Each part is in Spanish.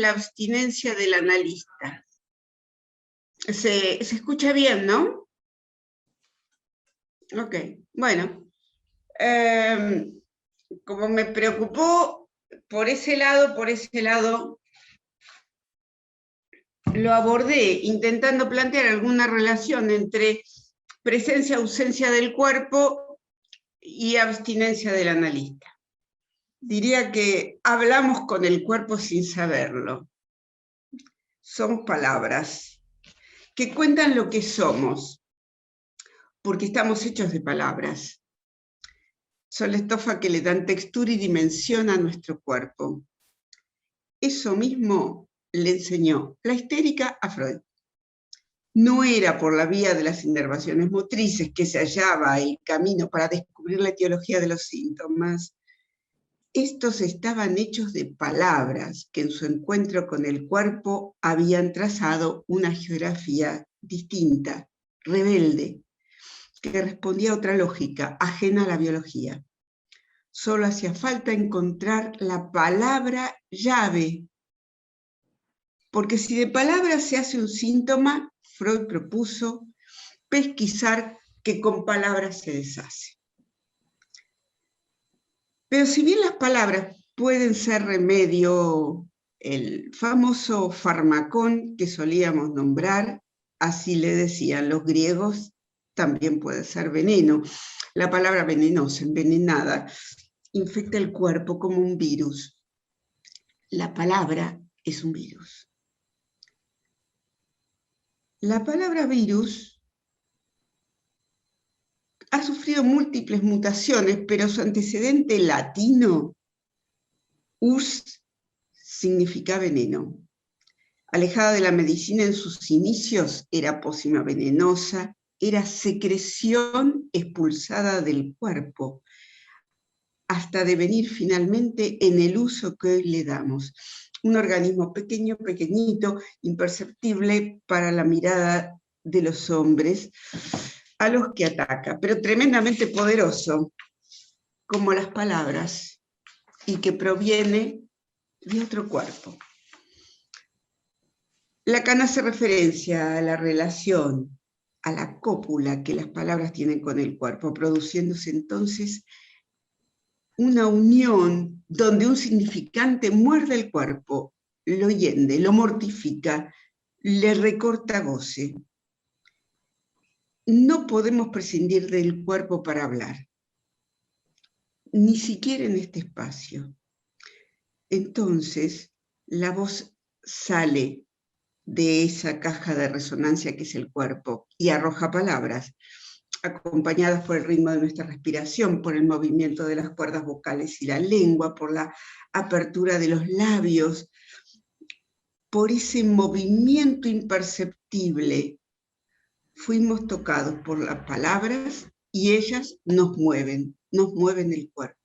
la abstinencia del analista. Se escucha bien, ¿no? Ok, bueno. Como me preocupó por ese lado, lo abordé intentando plantear alguna relación entre presencia-ausencia del cuerpo y abstinencia del analista. Diría que hablamos con el cuerpo sin saberlo. Son palabras que cuentan lo que somos, porque estamos hechos de palabras. Son la estofa que le dan textura y dimensión a nuestro cuerpo. Eso mismo le enseñó la histérica a Freud. No era por la vía de las inervaciones motrices que se hallaba el camino para descubrir la etiología de los síntomas. Estos estaban hechos de palabras que en su encuentro con el cuerpo habían trazado una geografía distinta, rebelde, que respondía a otra lógica, ajena a la biología. Solo hacía falta encontrar la palabra llave, porque si de palabras se hace un síntoma, Freud propuso pesquisar que con palabras se deshace. Pero si bien las palabras pueden ser remedio, el famoso farmacón que solíamos nombrar, así le decían los griegos, también puede ser veneno. La palabra venenosa, envenenada, infecta el cuerpo como un virus. La palabra es un virus. La palabra virus ha sufrido múltiples mutaciones, pero su antecedente latino, us, significa veneno. Alejada de la medicina en sus inicios, era pócima venenosa, era secreción expulsada del cuerpo, hasta devenir finalmente en el uso que hoy le damos. Un organismo pequeño, pequeñito, imperceptible para la mirada de los hombres, a los que ataca, pero tremendamente poderoso, como las palabras, y que proviene de otro cuerpo. Lacan hace referencia a la relación, a la cópula que las palabras tienen con el cuerpo, produciéndose entonces una unión donde un significante muerde el cuerpo, lo hiende, lo mortifica, le recorta goce. No podemos prescindir del cuerpo para hablar, ni siquiera en este espacio. Entonces, la voz sale de esa caja de resonancia que es el cuerpo y arroja palabras, acompañadas por el ritmo de nuestra respiración, por el movimiento de las cuerdas vocales y la lengua, por la apertura de los labios, por ese movimiento imperceptible. Fuimos tocados por las palabras y ellas nos mueven el cuerpo.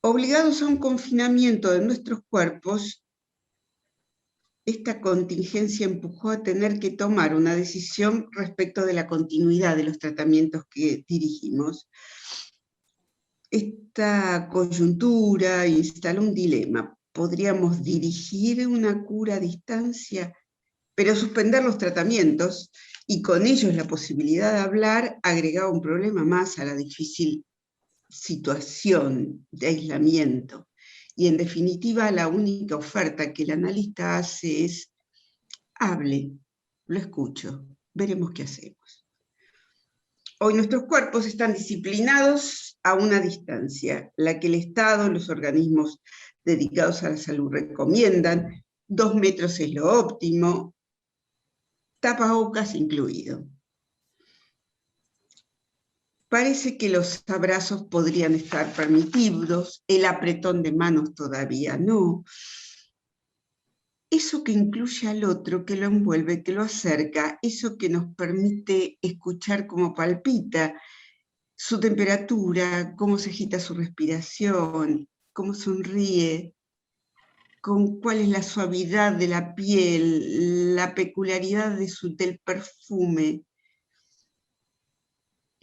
Obligados a un confinamiento de nuestros cuerpos, esta contingencia empujó a tener que tomar una decisión respecto de la continuidad de los tratamientos que dirigimos. Esta coyuntura instaló un dilema. ¿Podríamos dirigir una cura a distancia, pero suspender los tratamientos y con ellos la posibilidad de hablar agregaba un problema más a la difícil situación de aislamiento? Y en definitiva, la única oferta que el analista hace es: hable, lo escucho, veremos qué hacemos. Hoy nuestros cuerpos están disciplinados a una distancia, la que el Estado, los organismos dedicados a la salud recomiendan. 2 metros es lo óptimo, tapabocas incluido. Parece que los abrazos podrían estar permitidos, el apretón de manos todavía no. Eso que incluye al otro, que lo envuelve, que lo acerca, eso que nos permite escuchar cómo palpita, su temperatura, cómo se agita su respiración, cómo sonríe, con cuál es la suavidad de la piel, la peculiaridad del perfume.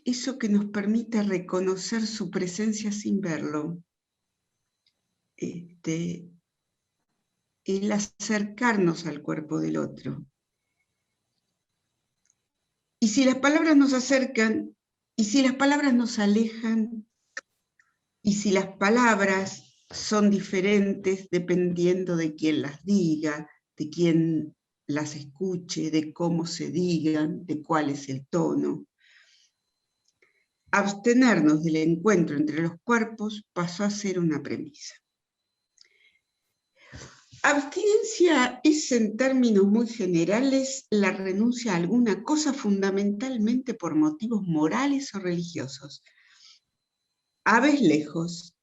Eso que nos permite reconocer su presencia sin verlo. el acercarnos al cuerpo del otro. Y si las palabras nos acercan, y si las palabras nos alejan, y si las palabras son diferentes dependiendo de quién las diga, de quién las escuche, de cómo se digan, de cuál es el tono. Abstenernos del encuentro entre los cuerpos pasó a ser una premisa. Abstinencia es, en términos muy generales, la renuncia a alguna cosa fundamentalmente por motivos morales o religiosos. Aves lejos.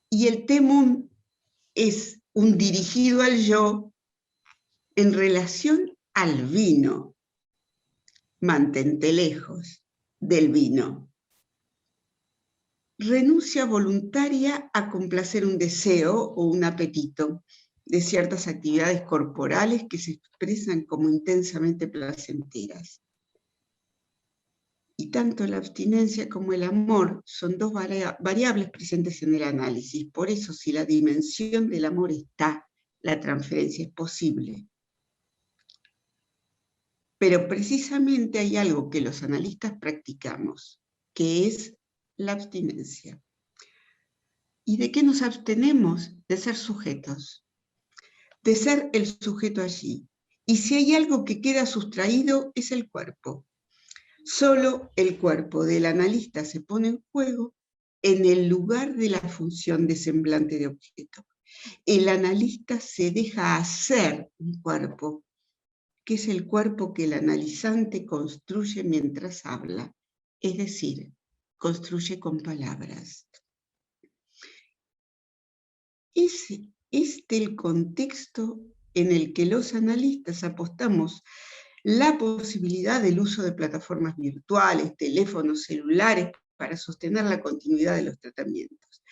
Y el temum es un dirigido al yo en relación al vino. Mantente lejos del vino. Renuncia voluntaria a complacer un deseo o un apetito de ciertas actividades corporales que se expresan como intensamente placenteras. Y tanto la abstinencia como el amor son dos variables presentes en el análisis. Por eso, si la dimensión del amor está, la transferencia es posible. Pero precisamente hay algo que los analistas practicamos, que es la abstinencia. ¿Y de qué nos abstenemos? De ser sujetos, de ser el sujeto allí. Y si hay algo que queda sustraído, es el cuerpo. Solo el cuerpo del analista se pone en juego en el lugar de la función de semblante de objeto. El analista se deja hacer un cuerpo, que es el cuerpo que el analizante construye mientras habla, es decir, construye con palabras. Es el contexto en el que los analistas apostamos la posibilidad del uso de plataformas virtuales, teléfonos celulares, para sostener la continuidad de los tratamientos.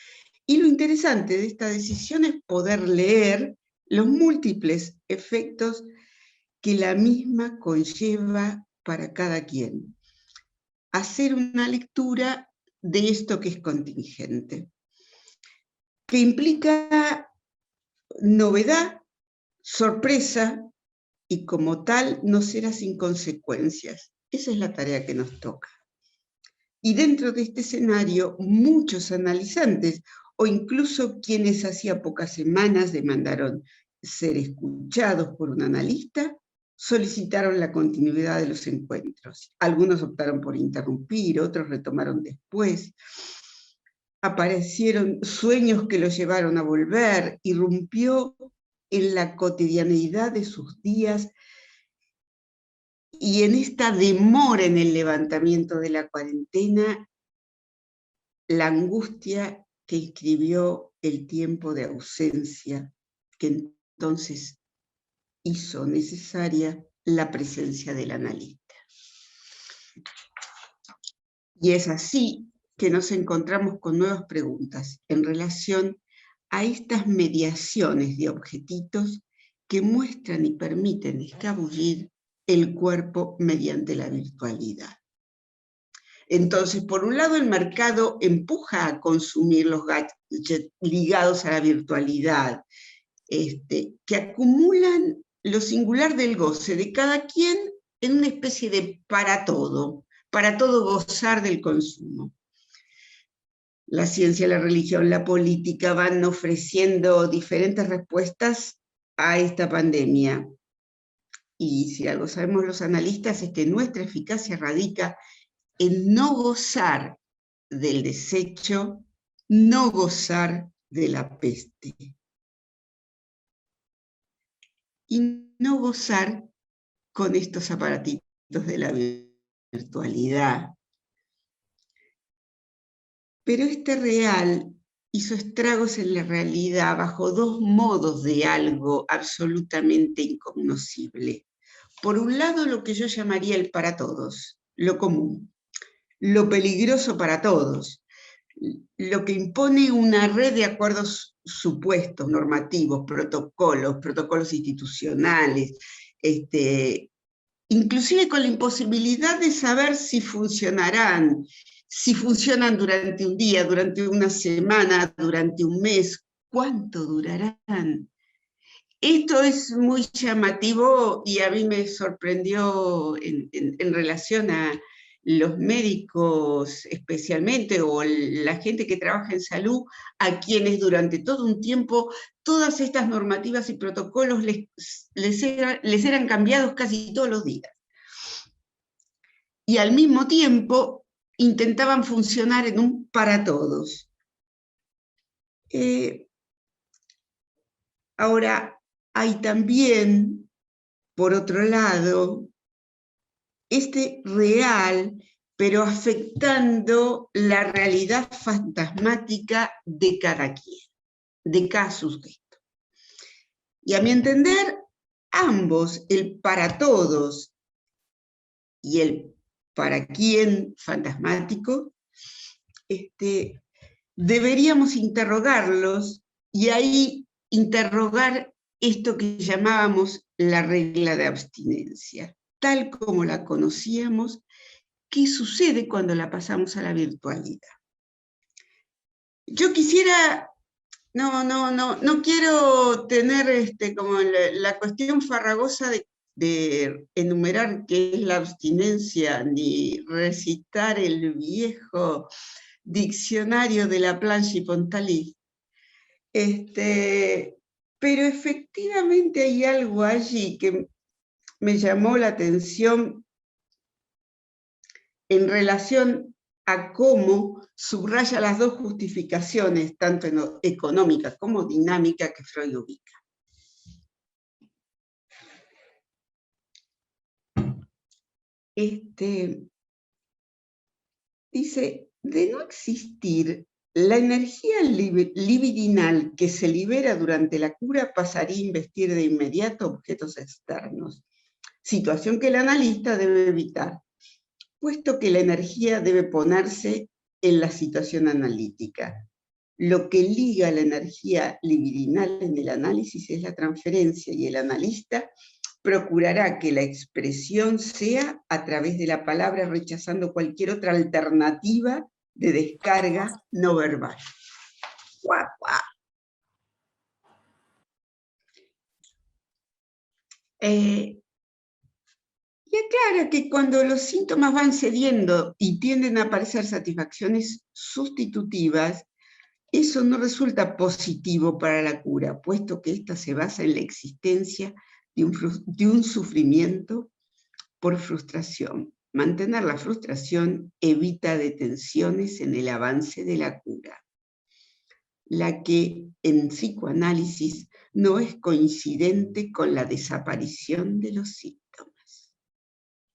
Y lo interesante de esta decisión es poder leer los múltiples efectos que la misma conlleva para cada quien. Hacer una lectura de esto que es contingente, que implica novedad, sorpresa, y como tal no será sin consecuencias. Esa es la tarea que nos toca. Y dentro de este escenario, muchos analizantes, o incluso quienes hacía pocas semanas demandaron ser escuchados por un analista, solicitaron la continuidad de los encuentros. Algunos optaron por interrumpir, otros retomaron después. Aparecieron sueños que los llevaron a volver, irrumpió en la cotidianeidad de sus días y en esta demora en el levantamiento de la cuarentena, la angustia que inscribió el tiempo de ausencia, que entonces hizo necesaria la presencia del analista. Y es así que nos encontramos con nuevas preguntas en relación a estas mediaciones de objetitos que muestran y permiten escabullir el cuerpo mediante la virtualidad. Entonces, por un lado, el mercado empuja a consumir los gadgets ligados a la virtualidad, que acumulan lo singular del goce de cada quien en una especie de para todo gozar del consumo. La ciencia, la religión, la política van ofreciendo diferentes respuestas a esta pandemia. Y si algo sabemos los analistas es que nuestra eficacia radica en no gozar del desecho, no gozar de la peste. Y no gozar con estos aparatitos de la virtualidad. Pero este real hizo estragos en la realidad bajo dos modos de algo absolutamente incognoscible. Por un lado, lo que yo llamaría el para todos, lo común, lo peligroso para todos, lo que impone una red de acuerdos supuestos, normativos, protocolos institucionales, inclusive con la imposibilidad de saber si funcionarán, si funcionan durante un día, durante una semana, durante un mes, ¿Cuánto durarán? Esto es muy llamativo y a mí me sorprendió en relación a los médicos especialmente, o la gente que trabaja en salud, a quienes durante todo un tiempo todas estas normativas y protocolos les eran cambiados casi todos los días. Y al mismo tiempo intentaban funcionar en un para todos. Ahora, hay también, por otro lado, este real, pero afectando la realidad fantasmática de cada quien, de cada sujeto. Y a mi entender, ambos, el para todos y el para quién fantasmático, deberíamos interrogarlos y ahí interrogar esto que llamábamos la regla de abstinencia, tal como la conocíamos. ¿Qué sucede cuando la pasamos a la virtualidad? Yo quisiera, no quiero tener como la cuestión farragosa de enumerar qué es la abstinencia, ni recitar el viejo diccionario de la Planche y Pontalis. Pero efectivamente hay algo allí que me llamó la atención en relación a cómo subraya las dos justificaciones, tanto económica como dinámica, que Freud ubica. Dice, de no existir, la energía libidinal que se libera durante la cura pasaría a investir de inmediato objetos externos, situación que el analista debe evitar, puesto que la energía debe ponerse en la situación analítica. Lo que liga la energía libidinal en el análisis es la transferencia, y el analista procurará que la expresión sea a través de la palabra, rechazando cualquier otra alternativa de descarga no verbal. ¡Guau, guau! Y aclara que cuando los síntomas van cediendo y tienden a aparecer satisfacciones sustitutivas, eso no resulta positivo para la cura, puesto que ésta se basa en la existencia de un sufrimiento por frustración. Mantener la frustración evita detenciones en el avance de la cura, la que en psicoanálisis no es coincidente con la desaparición de los síntomas.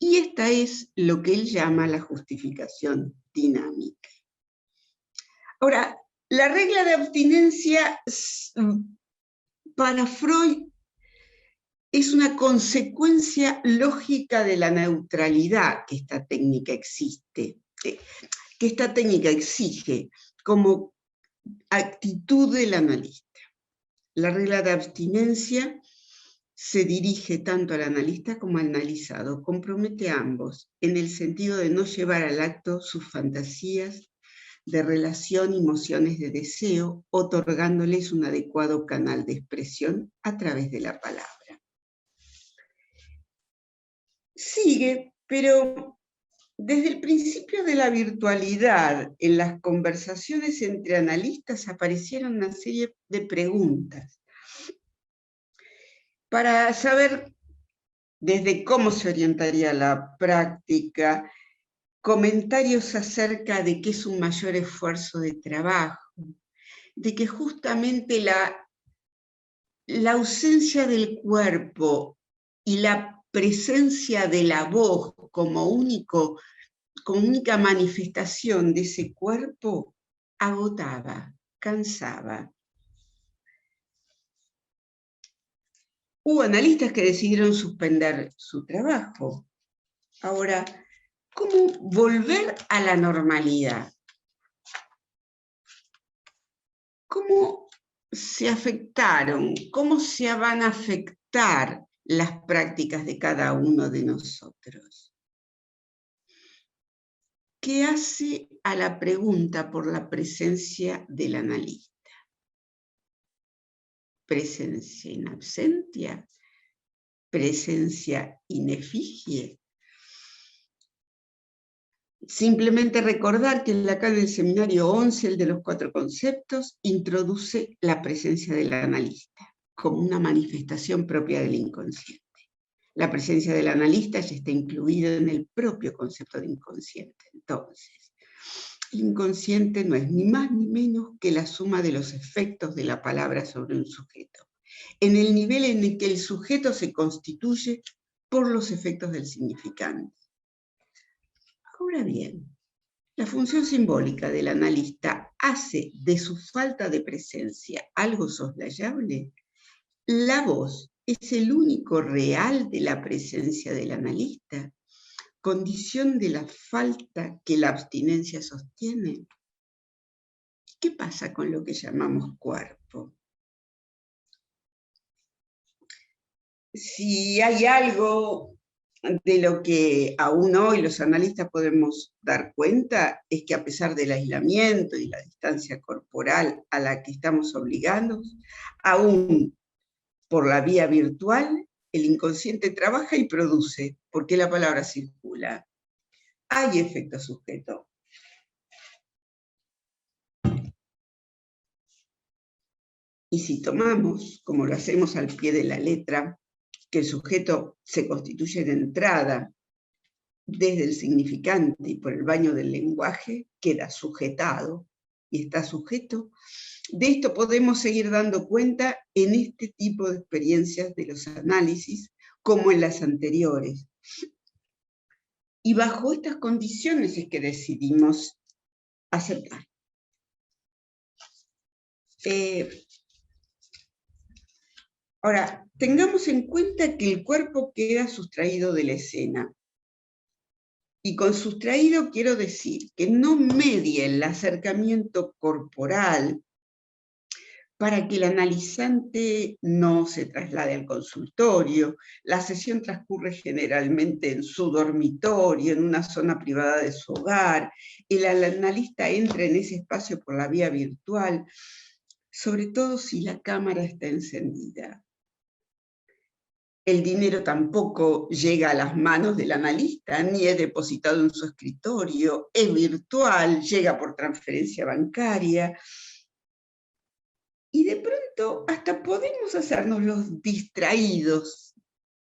Y esta es lo que él llama la justificación dinámica. Ahora, la regla de abstinencia para Freud es una consecuencia lógica de la neutralidad que esta técnica exige como actitud del analista. La regla de abstinencia se dirige tanto al analista como al analizado, compromete a ambos, en el sentido de no llevar al acto sus fantasías de relación y emociones de deseo, otorgándoles un adecuado canal de expresión a través de la palabra. Sigue, pero desde el principio de la virtualidad, en las conversaciones entre analistas aparecieron una serie de preguntas para saber desde cómo se orientaría la práctica, comentarios acerca de qué es un mayor esfuerzo de trabajo, de que justamente la ausencia del cuerpo y la presencia de la voz como única manifestación de ese cuerpo agotaba, cansaba. Hubo analistas que decidieron suspender su trabajo. Ahora, ¿cómo volver a la normalidad? ¿Cómo se afectaron? ¿Cómo se van a afectar las prácticas de cada uno de nosotros? ¿Qué hace a la pregunta por la presencia del analista? presencia in absentia, presencia in effigie. Simplemente recordar que acá en el seminario 11, el de los 4 conceptos, introduce la presencia del analista como una manifestación propia del inconsciente. La presencia del analista ya está incluida en el propio concepto de inconsciente. Entonces, el inconsciente no es ni más ni menos que la suma de los efectos de la palabra sobre un sujeto, en el nivel en el que el sujeto se constituye por los efectos del significante. Ahora bien, la función simbólica del analista hace de su falta de presencia algo soslayable. La voz es el único real de la presencia del analista, condición de la falta que la abstinencia sostiene. ¿Qué pasa con lo que llamamos cuerpo? Si hay algo de lo que aún hoy los analistas podemos dar cuenta, es que a pesar del aislamiento y la distancia corporal a la que estamos obligados, aún por la vía virtual, el inconsciente trabaja y produce, porque la palabra circula. Hay efecto sujeto. Y si tomamos, como lo hacemos al pie de la letra, que el sujeto se constituye de entrada desde el significante y por el baño del lenguaje, queda sujetado y está sujeto, de esto podemos seguir dando cuenta en este tipo de experiencias de los análisis, como en las anteriores. Y bajo estas condiciones es que decidimos aceptar. Ahora, tengamos en cuenta que el cuerpo queda sustraído de la escena. Y con sustraído quiero decir que no media el acercamiento corporal para que el analizante no se traslade al consultorio. La sesión transcurre generalmente en su dormitorio, en una zona privada de su hogar. El analista entra en ese espacio por la vía virtual, sobre todo si la cámara está encendida. El dinero tampoco llega a las manos del analista, ni es depositado en su escritorio, es virtual, llega por transferencia bancaria. Y de pronto hasta podemos hacernos los distraídos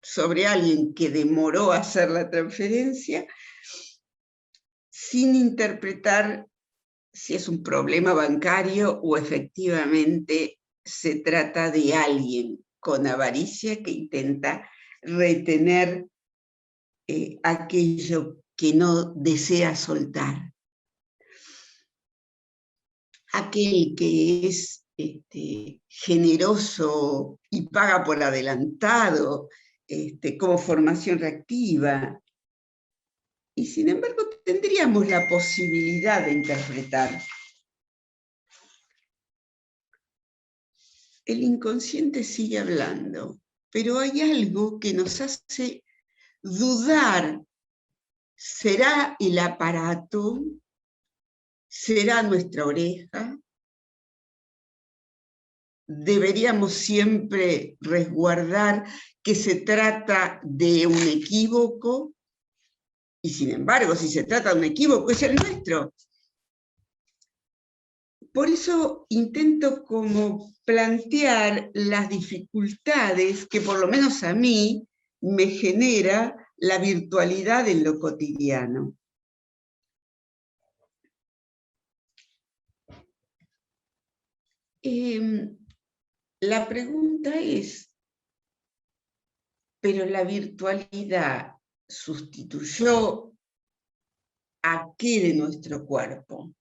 sobre alguien que demoró a hacer la transferencia sin interpretar si es un problema bancario o efectivamente se trata de alguien con avaricia que intenta retener aquello que no desea soltar. Aquel que es generoso y paga por adelantado, como formación reactiva. Y sin embargo tendríamos la posibilidad de interpretar. El inconsciente sigue hablando, pero hay algo que nos hace dudar. ¿Será el aparato? ¿Será nuestra oreja? Deberíamos siempre resguardar que se trata de un equívoco, y sin embargo, si se trata de un equívoco, es el nuestro. Por eso intento como plantear las dificultades que por lo menos a mí me genera la virtualidad en lo cotidiano. La pregunta es, ¿pero la virtualidad sustituyó a qué de nuestro cuerpo?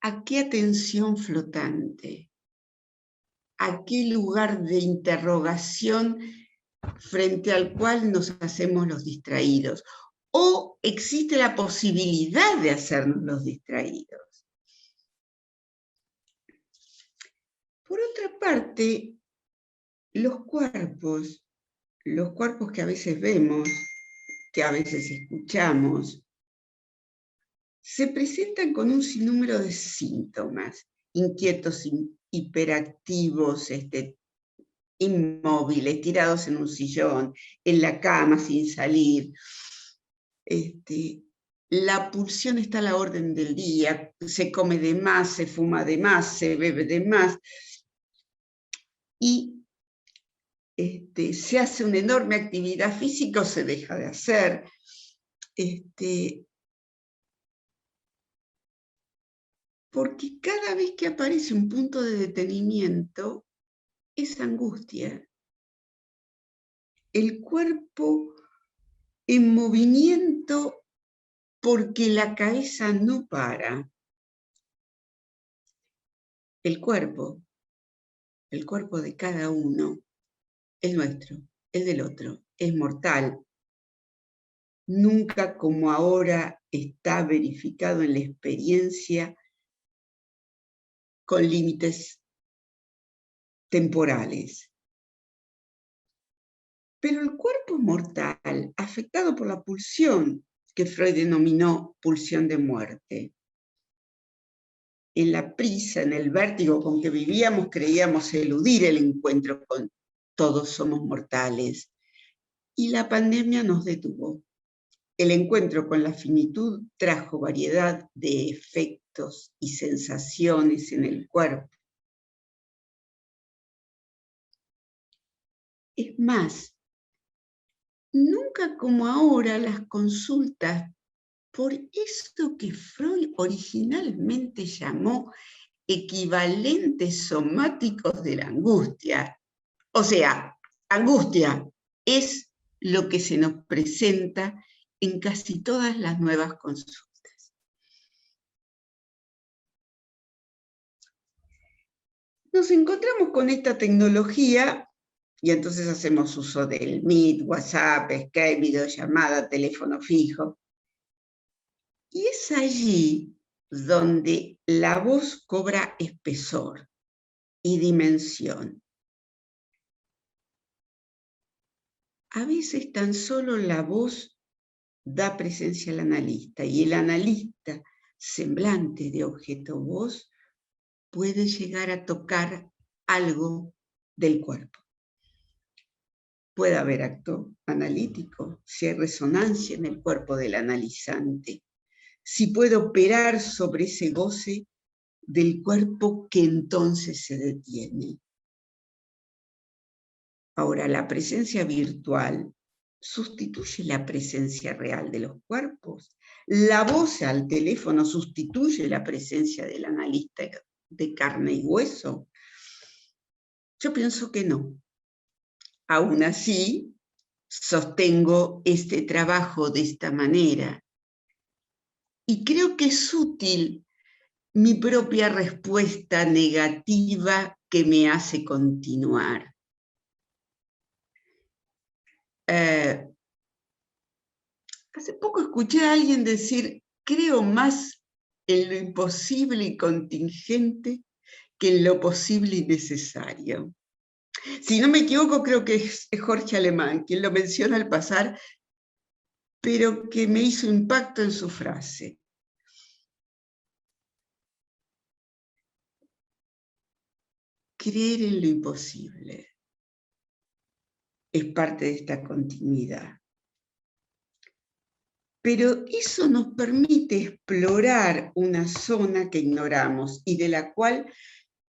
¿A qué atención flotante? ¿A qué lugar de interrogación frente al cual nos hacemos los distraídos? ¿O existe la posibilidad de hacernos los distraídos? Por otra parte, los cuerpos que a veces vemos, que a veces escuchamos, se presentan con un sinnúmero de síntomas, inquietos, hiperactivos, inmóviles, tirados en un sillón, en la cama sin salir. La pulsión está a la orden del día, se come de más, se fuma de más, se bebe de más, y se hace una enorme actividad física o se deja de hacer. Porque cada vez que aparece un punto de detenimiento, es angustia. El cuerpo en movimiento porque la cabeza no para. El cuerpo de cada uno, el nuestro, el del otro, es mortal. Nunca como ahora está verificado en la experiencia con límites temporales. Pero el cuerpo es mortal, afectado por la pulsión, que Freud denominó pulsión de muerte. En la prisa, en el vértigo con que vivíamos, creíamos eludir el encuentro con todos somos mortales. Y la pandemia nos detuvo. El encuentro con la finitud trajo variedad de efectos y sensaciones en el cuerpo. Es más, nunca como ahora las consultas por eso que Freud originalmente llamó equivalentes somáticos de la angustia. O sea, angustia es lo que se nos presenta en casi todas las nuevas consultas. Nos encontramos con esta tecnología y entonces hacemos uso del Meet, WhatsApp, Skype, videollamada, teléfono fijo. Y es allí donde la voz cobra espesor y dimensión. A veces tan solo la voz da presencia al analista y el analista, semblante de objeto voz, puede llegar a tocar algo del cuerpo. Puede haber acto analítico, si hay resonancia en el cuerpo del analizante, si puede operar sobre ese goce del cuerpo que entonces se detiene. Ahora, la presencia virtual sustituye la presencia real de los cuerpos. La voz al teléfono sustituye la presencia del analista de carne y hueso. Yo pienso que no. Aún así, sostengo este trabajo de esta manera. Y creo que es útil mi propia respuesta negativa que me hace continuar. Hace poco escuché a alguien decir, creo más en lo imposible y contingente que en lo posible y necesario. Si no me equivoco, creo que es Jorge Alemán quien lo menciona al pasar, pero que me hizo impacto en su frase. Creer en lo imposible es parte de esta continuidad. Pero eso nos permite explorar una zona que ignoramos y de la cual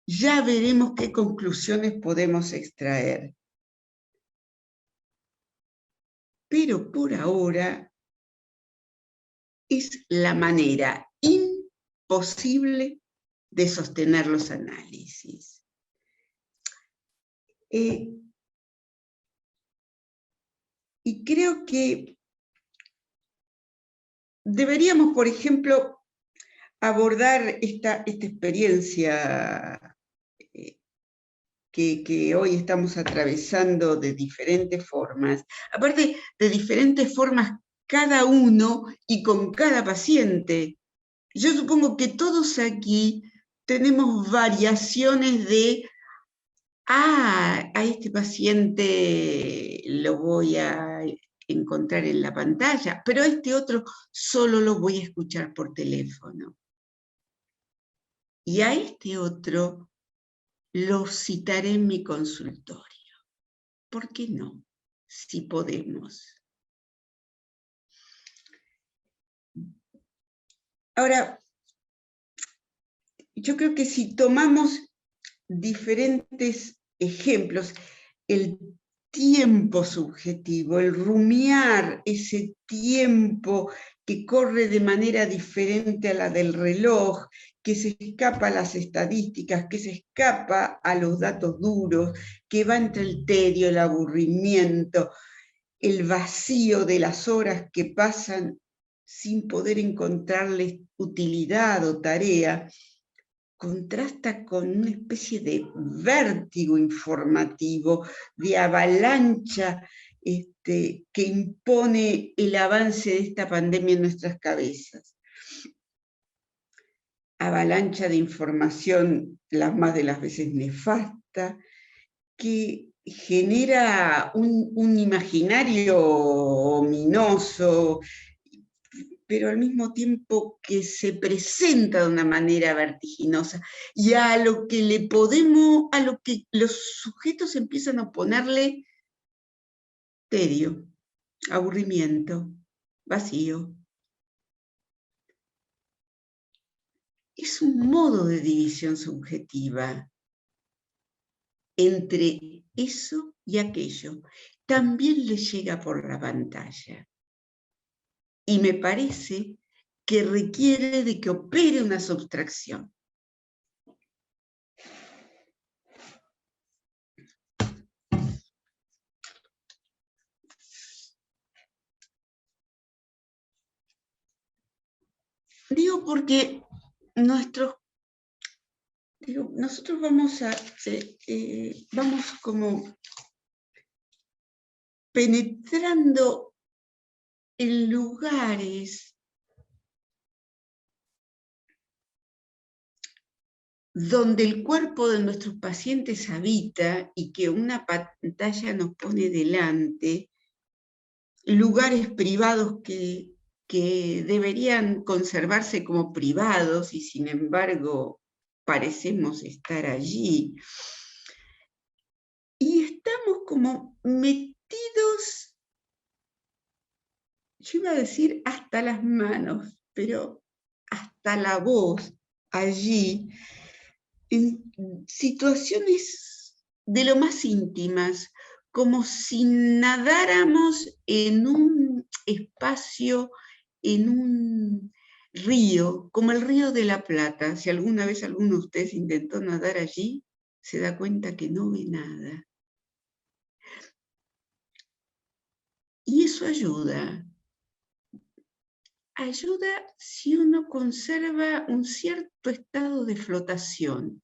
ya veremos qué conclusiones podemos extraer. Pero por ahora es la manera imposible de sostener los análisis. Y creo que deberíamos, por ejemplo, abordar esta experiencia que hoy estamos atravesando de diferentes formas. Aparte, de diferentes formas cada uno y con cada paciente. Yo supongo que todos aquí tenemos variaciones de, a este paciente lo voy a encontrar en la pantalla, pero este otro solo lo voy a escuchar por teléfono. Y a este otro lo citaré en mi consultorio. ¿Por qué no? Si podemos. Ahora, yo creo que si tomamos diferentes ejemplos, el tiempo subjetivo, el rumiar ese tiempo que corre de manera diferente a la del reloj, que se escapa a las estadísticas, que se escapa a los datos duros, que va entre el tedio, el aburrimiento, el vacío de las horas que pasan sin poder encontrarles utilidad o tarea, contrasta con una especie de vértigo informativo, de avalancha que impone el avance de esta pandemia en nuestras cabezas. Avalancha de información, las más de las veces nefasta, que genera un imaginario ominoso, pero al mismo tiempo que se presenta de una manera vertiginosa, y a lo que los sujetos empiezan a ponerle tedio, aburrimiento, vacío. Es un modo de división subjetiva entre eso y aquello. También le llega por la pantalla. Y me parece que requiere de que opere una subtracción. Digo porque nosotros vamos como penetrando en lugares donde el cuerpo de nuestros pacientes habita y que una pantalla nos pone delante, lugares privados que deberían conservarse como privados y sin embargo parecemos estar allí. Y estamos como metidos, yo iba a decir hasta las manos, pero hasta la voz allí, en situaciones de lo más íntimas, como si nadáramos en un espacio, en un río, como el Río de la Plata. Si alguna vez alguno de ustedes intentó nadar allí, se da cuenta que no ve nada. Y eso ayuda. Ayuda si uno conserva un cierto estado de flotación.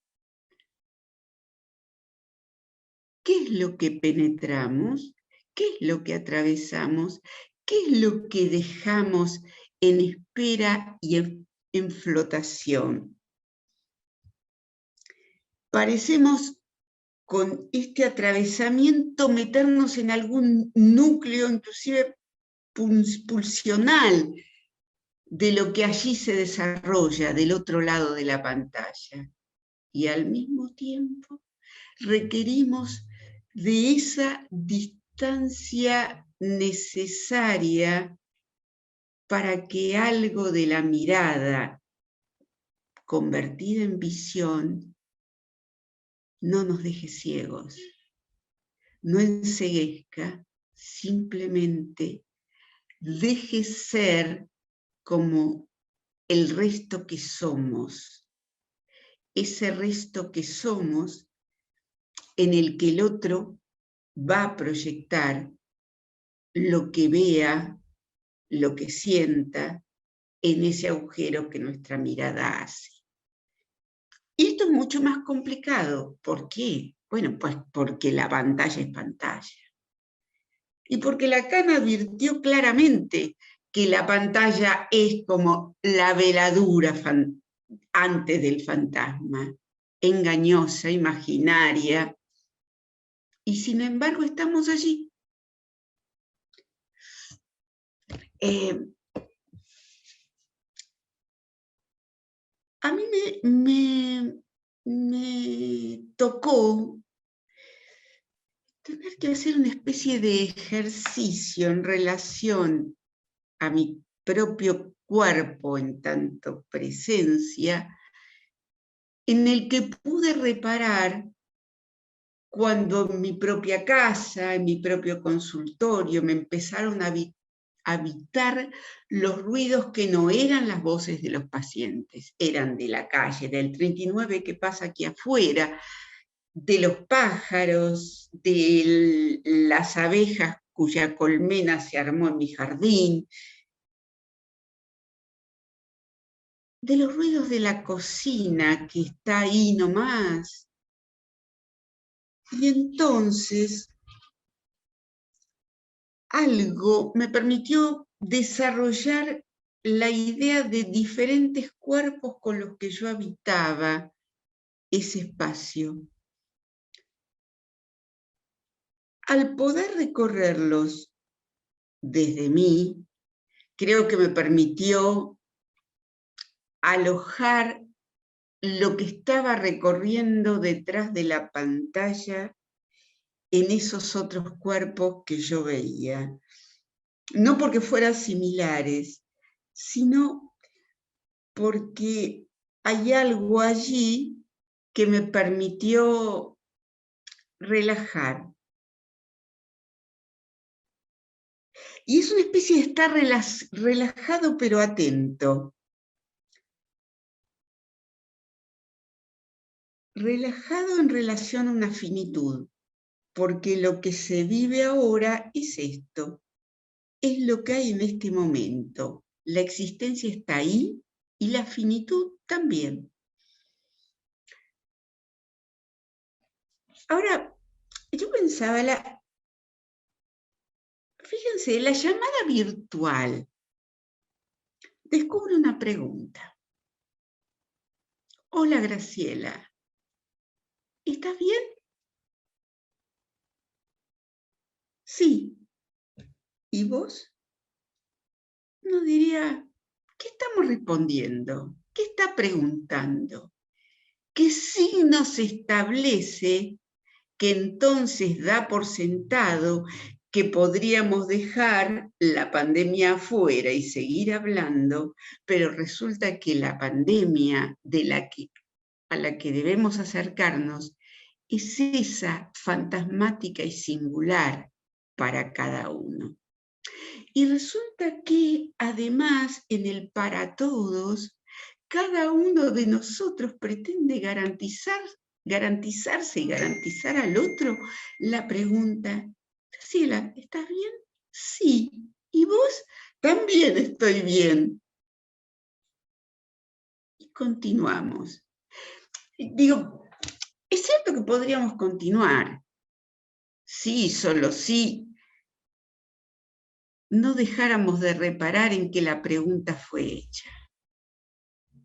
¿Qué es lo que penetramos? ¿Qué es lo que atravesamos? ¿Qué es lo que dejamos en espera y en flotación? Parecemos con este atravesamiento meternos en algún núcleo, inclusive pulsional, de lo que allí se desarrolla del otro lado de la pantalla. Y al mismo tiempo requerimos de esa distancia necesaria para que algo de la mirada convertida en visión no nos deje ciegos, no enceguezca, simplemente deje ser como el resto que somos, ese resto que somos en el que el otro va a proyectar lo que vea, lo que sienta en ese agujero que nuestra mirada hace. Y esto es mucho más complicado. ¿Por qué? Bueno, pues porque la pantalla es pantalla. Y porque Lacan advirtió claramente que la pantalla es como la veladura antes del fantasma, engañosa, imaginaria, y sin embargo estamos allí. A mí me tocó tener que hacer una especie de ejercicio en relación a mi propio cuerpo en tanto presencia, en el que pude reparar cuando en mi propia casa, en mi propio consultorio, me empezaron a habitar los ruidos que no eran las voces de los pacientes, eran de la calle, del 39 que pasa aquí afuera, de los pájaros, de las abejas cuya colmena se armó en mi jardín, de los ruidos de la cocina que está ahí nomás. Y entonces algo me permitió desarrollar la idea de diferentes cuerpos con los que yo habitaba ese espacio. Al poder recorrerlos desde mí, creo que me permitió alojar lo que estaba recorriendo detrás de la pantalla en esos otros cuerpos que yo veía. No porque fueran similares, sino porque hay algo allí que me permitió relajar. Y es una especie de estar relajado pero atento. Relajado en relación a una finitud, porque lo que se vive ahora es esto, es lo que hay en este momento. La existencia está ahí y la finitud también. Ahora, yo pensaba, fíjense, la llamada virtual descubre una pregunta. Hola, Graciela, ¿estás bien? Sí. ¿Y vos? No diría, ¿qué estamos respondiendo? ¿Qué está preguntando? ¿Qué signos establece que entonces da por sentado que podríamos dejar la pandemia afuera y seguir hablando, pero resulta que la pandemia a la que debemos acercarnos es esa fantasmática y singular para cada uno? Y resulta que además en el para todos, cada uno de nosotros pretende garantizarse y garantizar al otro la pregunta, Graciela, ¿estás bien? Sí. ¿Y vos? También estoy bien. Y continuamos. Digo, es cierto que podríamos continuar. Sí, solo sí no dejáramos de reparar en que la pregunta fue hecha.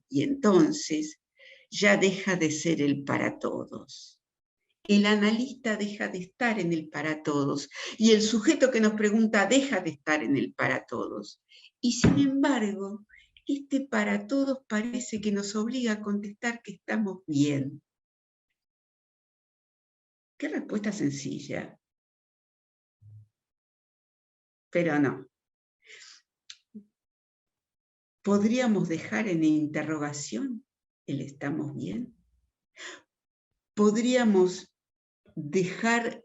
Y entonces ya deja de ser el para todos. El analista deja de estar en el para todos y el sujeto que nos pregunta deja de estar en el para todos. Y sin embargo, este para todos parece que nos obliga a contestar que estamos bien. Qué respuesta sencilla. Pero no. ¿Podríamos dejar en interrogación el estamos bien? ¿Podríamos dejar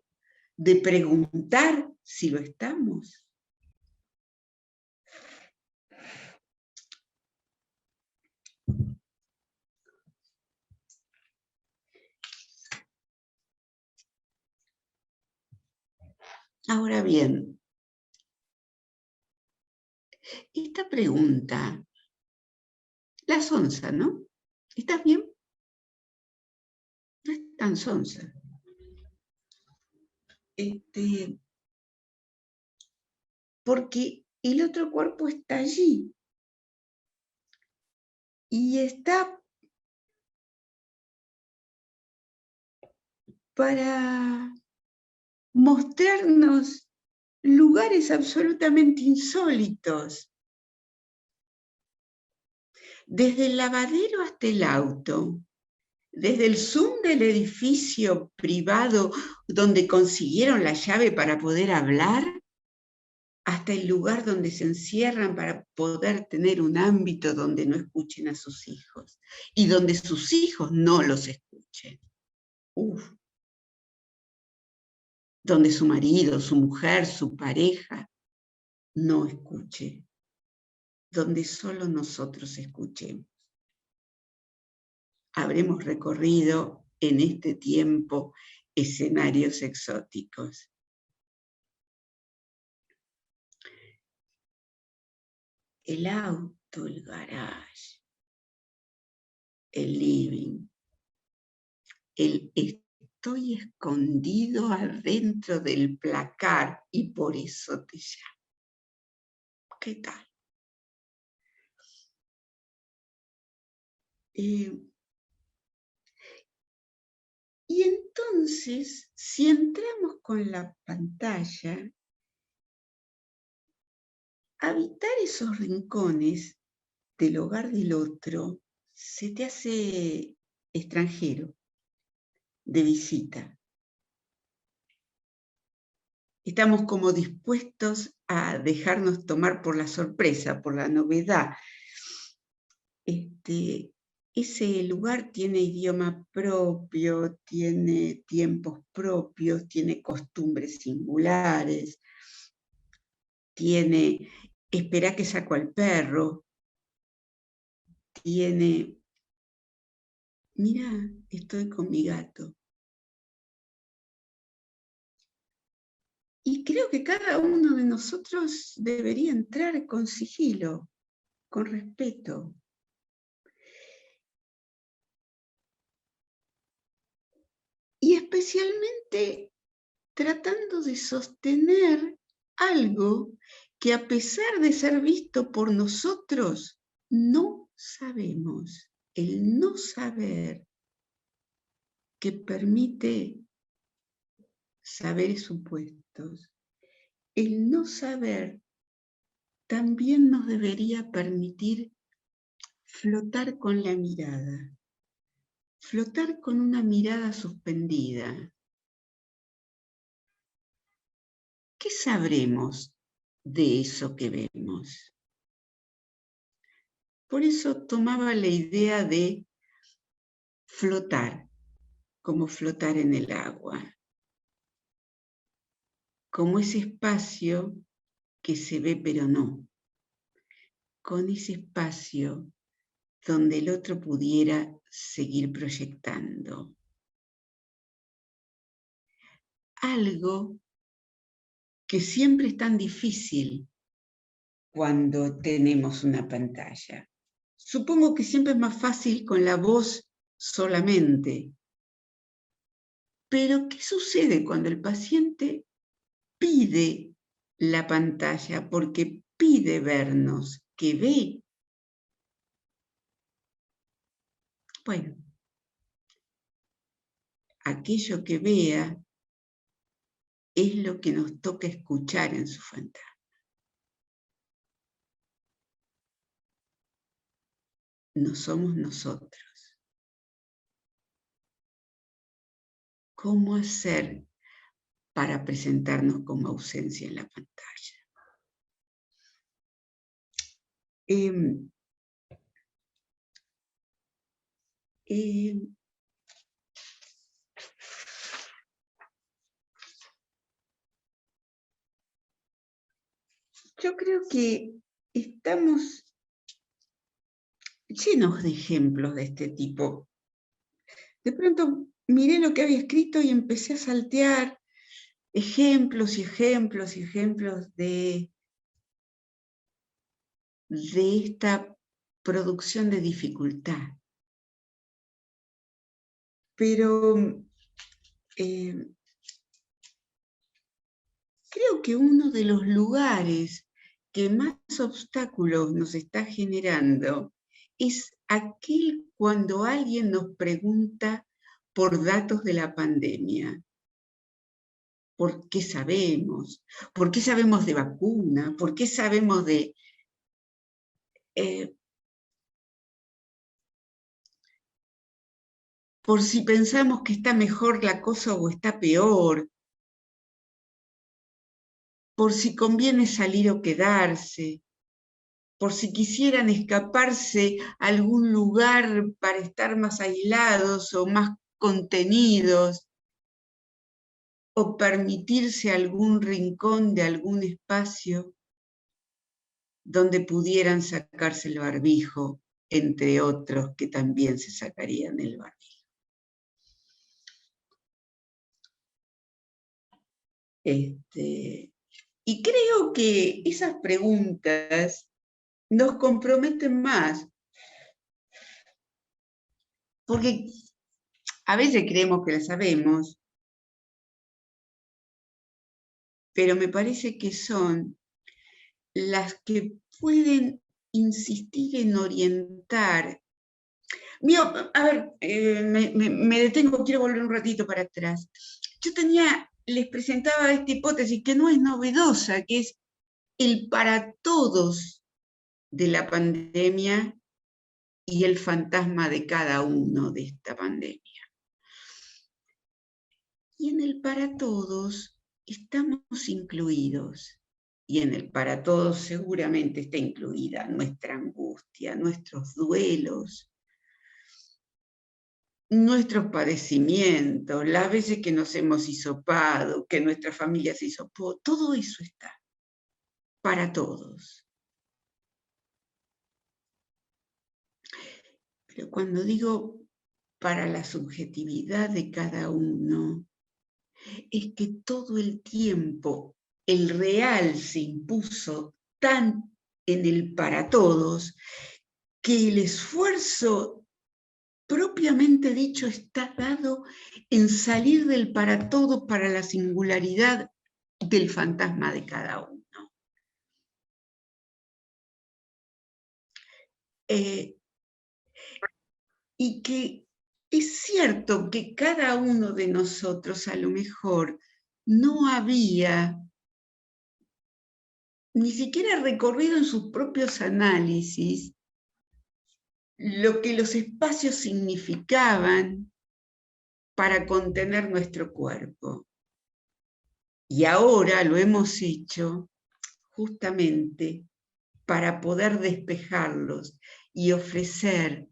de preguntar si lo estamos? Ahora bien, esta pregunta, la sonsa, ¿no? ¿Estás bien? No es tan sonsa. Porque el otro cuerpo está allí. Y está para mostrarnos lugares absolutamente insólitos. Desde el lavadero hasta el auto, desde el Zoom del edificio privado donde consiguieron la llave para poder hablar, hasta el lugar donde se encierran para poder tener un ámbito donde no escuchen a sus hijos y donde sus hijos no los escuchen. Donde su marido, su mujer, su pareja no escuche, donde solo nosotros escuchemos. Habremos recorrido en este tiempo escenarios exóticos. El auto, el garage, el living, el estoy escondido adentro del placar y por eso te llamo. ¿Qué tal? Y entonces, si entramos con la pantalla, habitar esos rincones del hogar del otro se te hace extranjero, de visita. Estamos como dispuestos a dejarnos tomar por la sorpresa, por la novedad. Ese lugar tiene idioma propio, tiene tiempos propios, tiene costumbres singulares, tiene, espera que saco al perro, tiene, mira, estoy con mi gato. Y creo que cada uno de nosotros debería entrar con sigilo, con respeto. Y especialmente tratando de sostener algo que a pesar de ser visto por nosotros, no sabemos. El no saber que permite saberes supuestos. El no saber también nos debería permitir flotar con la mirada, flotar con una mirada suspendida. ¿Qué sabremos de eso que vemos? Por eso tomaba la idea de flotar, como flotar en el agua, como ese espacio que se ve pero no, con ese espacio donde el otro pudiera seguir proyectando. Algo que siempre es tan difícil cuando tenemos una pantalla. Supongo que siempre es más fácil con la voz solamente. Pero, ¿qué sucede cuando el paciente pide la pantalla porque pide vernos? ¿Qué ve? Bueno, aquello que vea es lo que nos toca escuchar en su fantasma. No somos nosotros. ¿Cómo hacer para presentarnos como ausencia en la pantalla? Yo creo que estamos llenos de ejemplos de este tipo. De pronto miré lo que había escrito y empecé a saltear ejemplos y ejemplos y ejemplos de esta producción de dificultad. Pero creo que uno de los lugares que más obstáculos nos está generando es aquel cuando alguien nos pregunta por datos de la pandemia. ¿Por qué sabemos? ¿Por qué sabemos de vacuna? ¿Por qué sabemos de... por si pensamos que está mejor la cosa o está peor, por si conviene salir o quedarse, por si quisieran escaparse a algún lugar para estar más aislados o más contenidos, o permitirse algún rincón de algún espacio donde pudieran sacarse el barbijo, entre otros que también se sacarían el barbijo. Y creo que esas preguntas nos comprometen más, porque a veces creemos que las sabemos, pero me parece que son las que pueden insistir en orientar. A ver, me detengo, quiero volver un ratito para atrás. Yo les presentaba esta hipótesis que no es novedosa, que es el para todos de la pandemia y el fantasma de cada uno de esta pandemia. Y en el para todos estamos incluidos. Y en el para todos seguramente está incluida nuestra angustia, nuestros duelos, nuestros padecimientos, las veces que nos hemos hisopado, que nuestra familia se hisopó, todo eso está para todos. Pero cuando digo para la subjetividad de cada uno, es que todo el tiempo el real se impuso tan en el para todos que el esfuerzo propiamente dicho está dado en salir del para todos para la singularidad del fantasma de cada uno. Y que es cierto que cada uno de nosotros a lo mejor no había ni siquiera recorrido en sus propios análisis lo que los espacios significaban para contener nuestro cuerpo. Y ahora lo hemos hecho justamente para poder despejarlos y ofrecer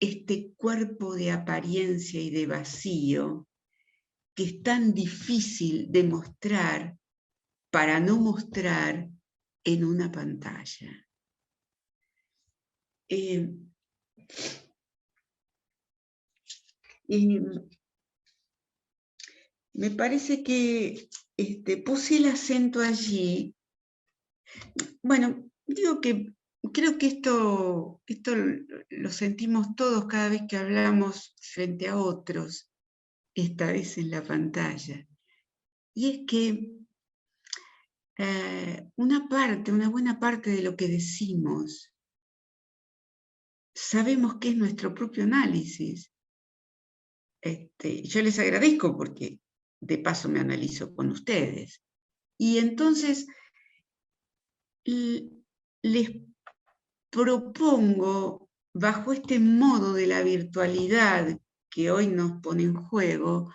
este cuerpo de apariencia y de vacío que es tan difícil de mostrar para no mostrar en una pantalla. Me parece que puse el acento allí. Bueno, digo que creo que esto lo sentimos todos cada vez que hablamos frente a otros, esta vez en la pantalla. Y es que una buena parte de lo que decimos, sabemos que es nuestro propio análisis. Yo les agradezco porque de paso me analizo con ustedes. Y entonces les propongo, bajo este modo de la virtualidad que hoy nos pone en juego,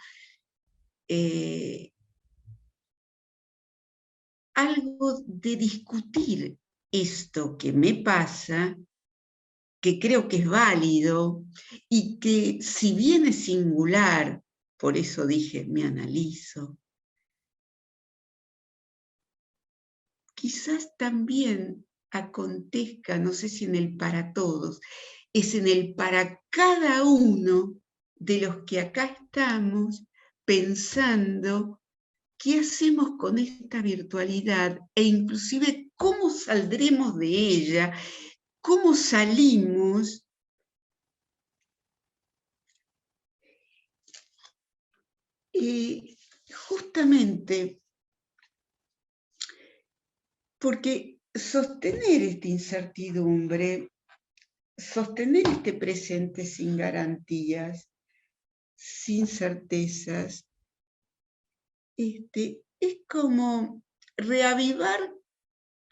algo de discutir esto que me pasa, que creo que es válido y que si bien es singular, por eso dije me analizo, quizás también acontezca, no sé si en el para todos, es en el para cada uno de los que acá estamos pensando qué hacemos con esta virtualidad e inclusive cómo saldremos de ella, cómo salimos justamente porque sostener esta incertidumbre, sostener este presente sin garantías, sin certezas, es como reavivar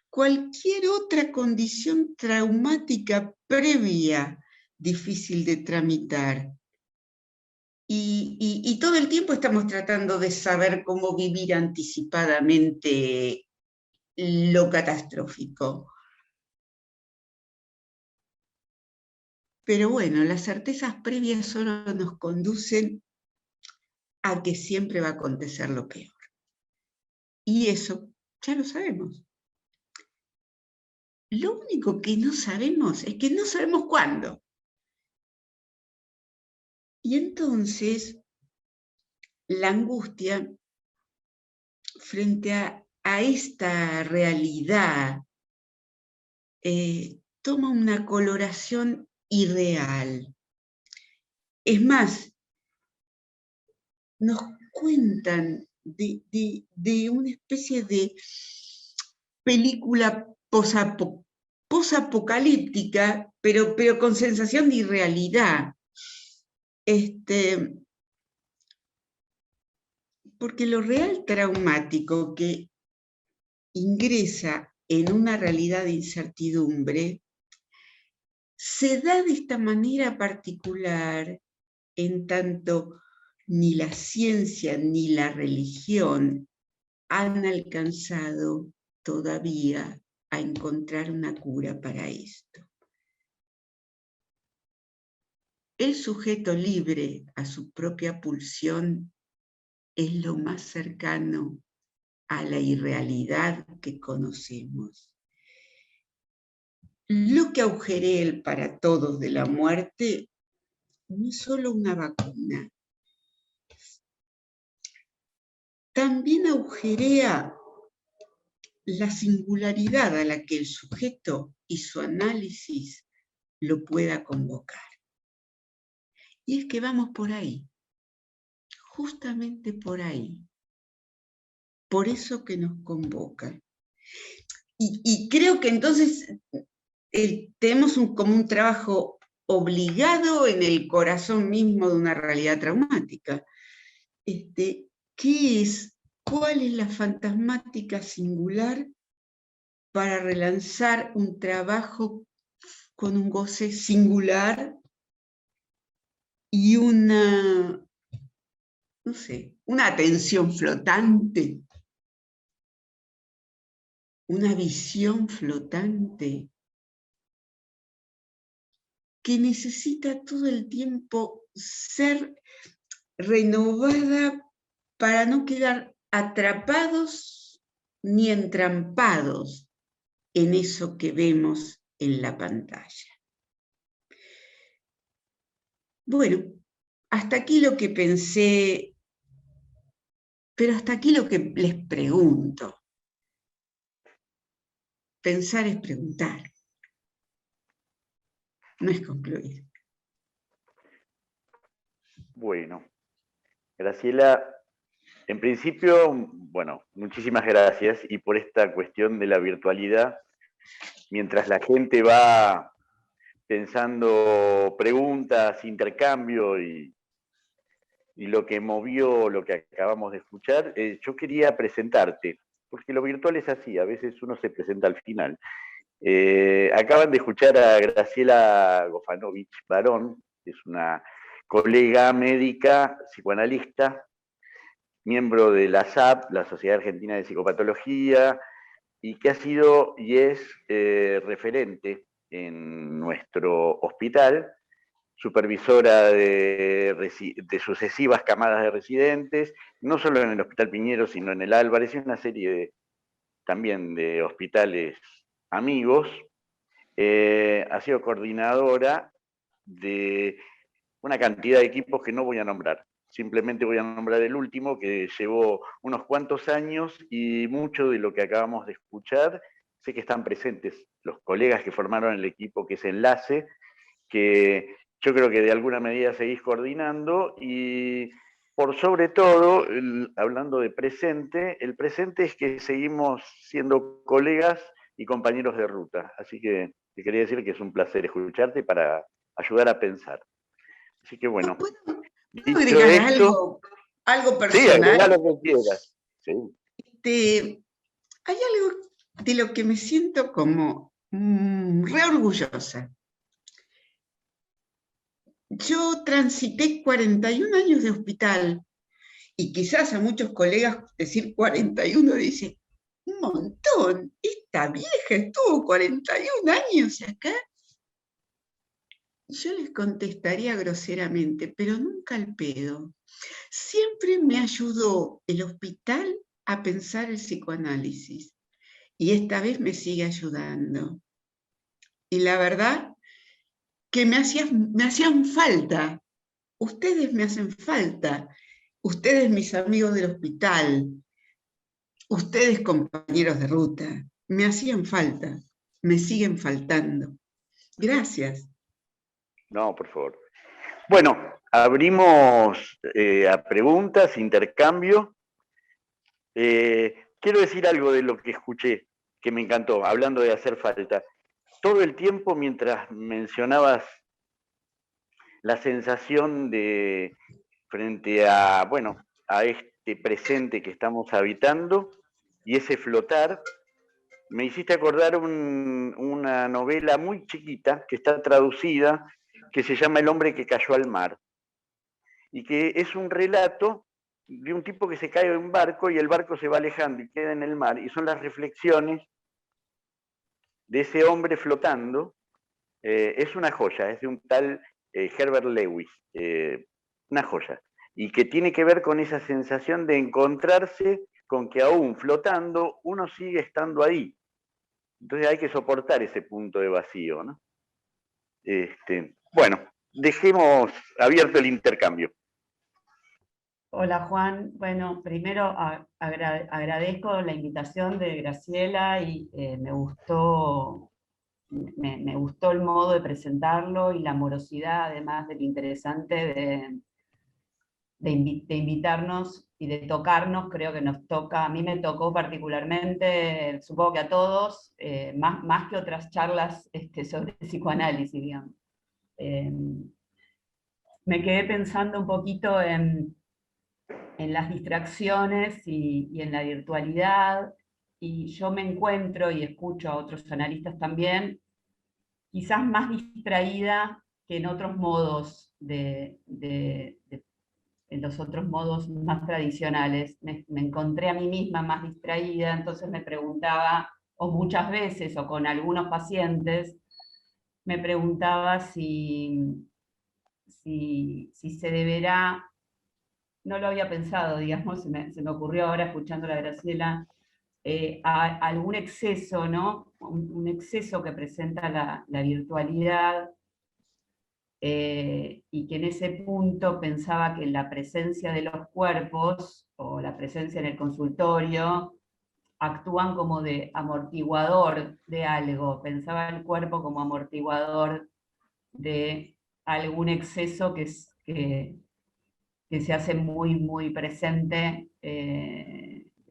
cualquier otra condición traumática previa difícil de tramitar. Y todo el tiempo estamos tratando de saber cómo vivir anticipadamente lo catastrófico. Pero bueno, las certezas previas solo nos conducen a que siempre va a acontecer lo peor. Y eso ya lo sabemos. Lo único que no sabemos es que no sabemos cuándo. Y entonces, la angustia frente a esta realidad toma una coloración irreal. Es más, nos cuentan de una especie de película posapocalíptica, pero con sensación de irrealidad. Porque lo real traumático que ingresa en una realidad de incertidumbre se da de esta manera particular en tanto ni la ciencia ni la religión han alcanzado todavía a encontrar una cura para esto. El sujeto libre a su propia pulsión es lo más cercano a la irrealidad que conocemos. Lo que agujerea el para todos de la muerte no es solo una vacuna, también agujerea la singularidad a la que el sujeto y su análisis lo pueda convocar. Y es que vamos por ahí, justamente por ahí, por eso que nos convoca. Y creo que entonces tenemos como un trabajo obligado en el corazón mismo de una realidad traumática. ¿Cuál es la fantasmática singular para relanzar un trabajo con un goce singular y una atención flotante, una visión flotante que necesita todo el tiempo ser renovada para no quedar atrapados ni entrampados en eso que vemos en la pantalla? Bueno, hasta aquí lo que pensé, pero hasta aquí lo que les pregunto. Pensar es preguntar, no es concluir. Bueno, Graciela, en principio, bueno, muchísimas gracias, y por esta cuestión de la virtualidad, mientras la gente va pensando preguntas, intercambio y lo que movió lo que acabamos de escuchar, yo quería presentarte, porque lo virtual es así, a veces uno se presenta al final. Acaban de escuchar a Graciela Gofanovich Barón, que es una colega médica, psicoanalista, miembro de la SAP, la Sociedad Argentina de Psicopatología, y que ha sido y es referente en nuestro hospital, supervisora de sucesivas camadas de residentes, no solo en el Hospital Piñero, sino en el Álvarez, y una serie también de hospitales amigos. Ha sido coordinadora de una cantidad de equipos que no voy a nombrar. Simplemente voy a nombrar el último, que llevó unos cuantos años, y mucho de lo que acabamos de escuchar, sé que están presentes los colegas que formaron el equipo que es Enlace, que yo creo que de alguna medida seguís coordinando, y por sobre todo, hablando de presente, el presente es que seguimos siendo colegas y compañeros de ruta. Así que te quería decir que es un placer escucharte para ayudar a pensar. Así que bueno, ¿Puedo dicho agregar esto, algo sí, personal? agregá lo que quieras. Sí. Hay algo de lo que me siento como re orgullosa. Yo transité 41 años de hospital, y quizás a muchos colegas decir 41 dice, un montón, esta vieja estuvo 41 años acá. Yo les contestaría groseramente, pero nunca al pedo. Siempre me ayudó el hospital a pensar el psicoanálisis, y esta vez me sigue ayudando. Y la verdad que me hacían falta. Ustedes me hacen falta. Ustedes, mis amigos del hospital. Ustedes, compañeros de ruta. Me hacían falta. Me siguen faltando. Gracias. No, por favor. Bueno, abrimos a preguntas, intercambio. Quiero decir algo de lo que escuché, que me encantó, hablando de hacer falta. Todo el tiempo, mientras mencionabas la sensación de, frente a, bueno, a este presente que estamos habitando y ese flotar, me hiciste acordar una novela muy chiquita que está traducida, que se llama El hombre que cayó al mar, y que es un relato de un tipo que se cae de un barco y el barco se va alejando y queda en el mar, y son las reflexiones de ese hombre flotando. Es una joya, es de un tal Herbert Lewis, una joya, y que tiene que ver con esa sensación de encontrarse con que aún flotando uno sigue estando ahí. Entonces hay que soportar ese punto de vacío, ¿no? Bueno, dejemos abierto el intercambio. Hola Juan, bueno, primero agradezco la invitación de Graciela y me gustó el modo de presentarlo y la amorosidad, además de lo interesante de invitarnos y de tocarnos. Creo que nos toca, a mí me tocó particularmente, supongo que a todos, más que otras charlas sobre psicoanálisis, digamos. Me quedé pensando un poquito en las distracciones y en la virtualidad, y yo me encuentro, y escucho a otros analistas también, quizás más distraída que en otros modos, en los otros modos más tradicionales. Me encontré a mí misma más distraída, entonces me preguntaba, o muchas veces, o con algunos pacientes, me preguntaba si se deberá. No lo había pensado, digamos, se me ocurrió ahora escuchando a la Graciela, a algún exceso, ¿no? Un exceso que presenta la virtualidad, y que en ese punto pensaba que la presencia de los cuerpos, o la presencia en el consultorio, actúan como de amortiguador de algo. Pensaba el cuerpo como amortiguador de algún exceso que se hace muy, muy presente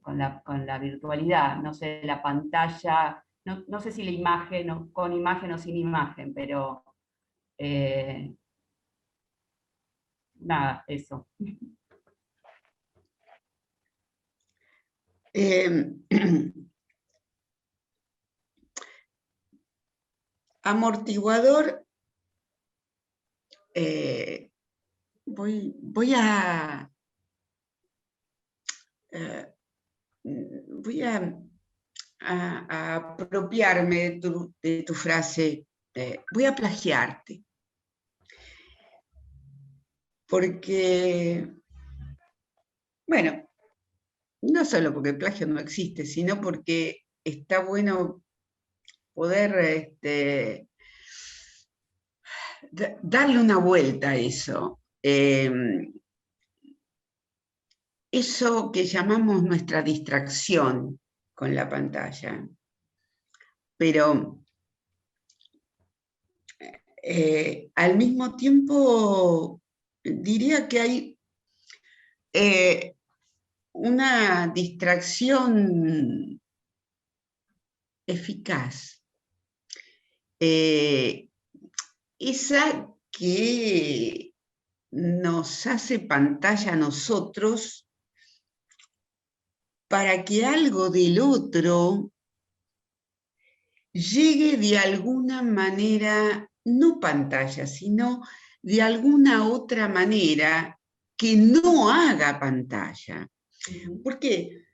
con la virtualidad. No sé, la pantalla, no sé si la imagen, con imagen o sin imagen, pero nada, eso. Amortiguador, voy a apropiarme de tu frase, voy a plagiarte. Porque, bueno, no solo porque el plagio no existe, sino porque está bueno poder darle una vuelta a eso. Eso que llamamos nuestra distracción con la pantalla. Pero al mismo tiempo diría que hay una distracción eficaz. Esa que nos hace pantalla a nosotros para que algo del otro llegue de alguna manera, no pantalla, sino de alguna otra manera que no haga pantalla. ¿Por qué?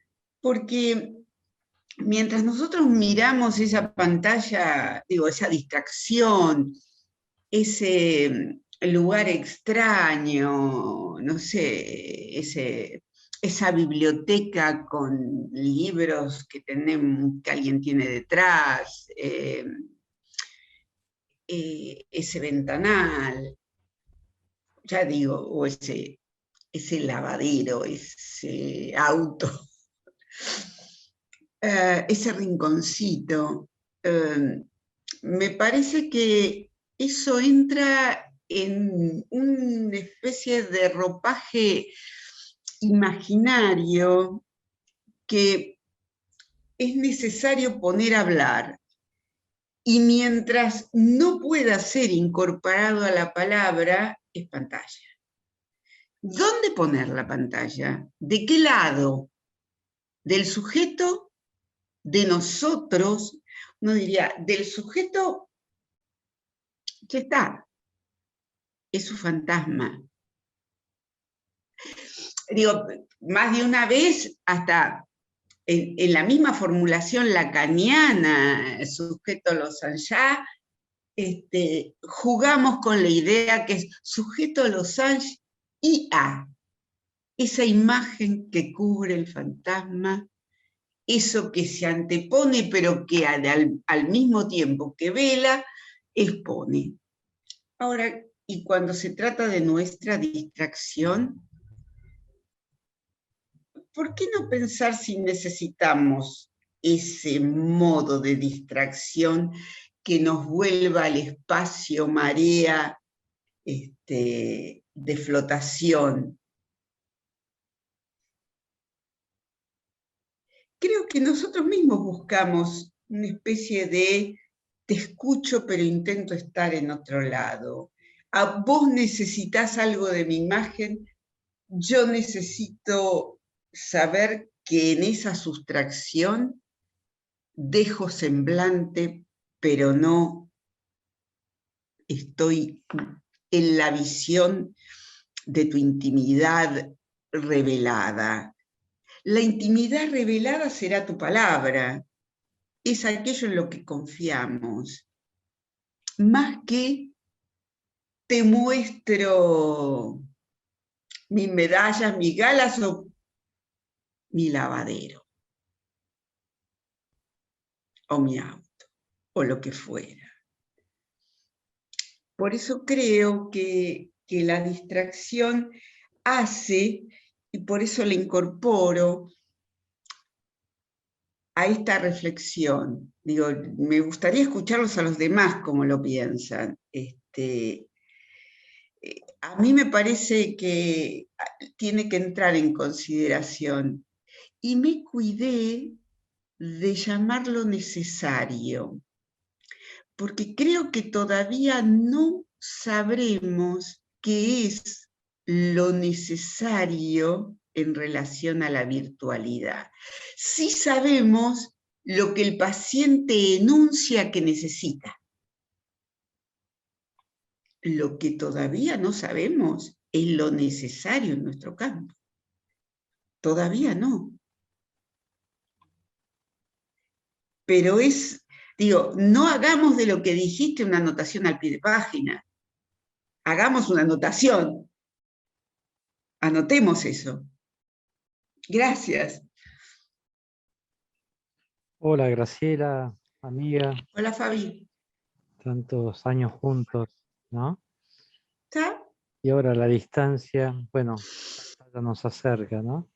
Porque mientras nosotros miramos esa pantalla, digo, esa distracción, ese lugar extraño, no sé, esa biblioteca con libros que alguien tiene detrás, ese ventanal, ya digo, o ese lavadero, ese auto, ese rinconcito. Me parece que eso entra en una especie de ropaje imaginario que es necesario poner a hablar. Y mientras no pueda ser incorporado a la palabra, es pantalla. ¿Dónde poner la pantalla? ¿De qué lado? ¿Del sujeto? ¿De nosotros? Uno diría, del sujeto, ya está, es su fantasma. Digo, más de una vez, hasta en la misma formulación lacaniana, sujeto los allá, jugamos con la idea que es sujeto los y a, esa imagen que cubre el fantasma, eso que se antepone pero que al mismo tiempo que vela, expone. Ahora, y cuando se trata de nuestra distracción, ¿por qué no pensar si necesitamos ese modo de distracción que nos vuelva al espacio marea de flotación? Creo que nosotros mismos buscamos una especie de te escucho pero intento estar en otro lado. Vos necesitas algo de mi imagen, yo necesito saber que en esa sustracción dejo semblante, pero no estoy en la visión de tu intimidad revelada. La intimidad revelada será tu palabra, es aquello en lo que confiamos, más que te muestro mis medallas, mis galas o mi lavadero, o mi auto, o lo que fuera. Por eso creo que la distracción hace, y por eso le incorporo a esta reflexión. Digo, me gustaría escucharlos a los demás cómo lo piensan. A mí me parece que tiene que entrar en consideración. Y me cuidé de llamarlo necesario, porque creo que todavía no sabremos qué es lo necesario en relación a la virtualidad. Sí sabemos lo que el paciente enuncia que necesita. Lo que todavía no sabemos es lo necesario en nuestro campo. Todavía no. Pero digo, no hagamos de lo que dijiste una anotación al pie de página. Hagamos una anotación. Anotemos eso. Gracias. Hola Graciela, amiga, Hola, Fabi. tantos años juntos, ¿no? ¿Está? Y ahora la distancia, bueno, ya nos acerca, ¿no?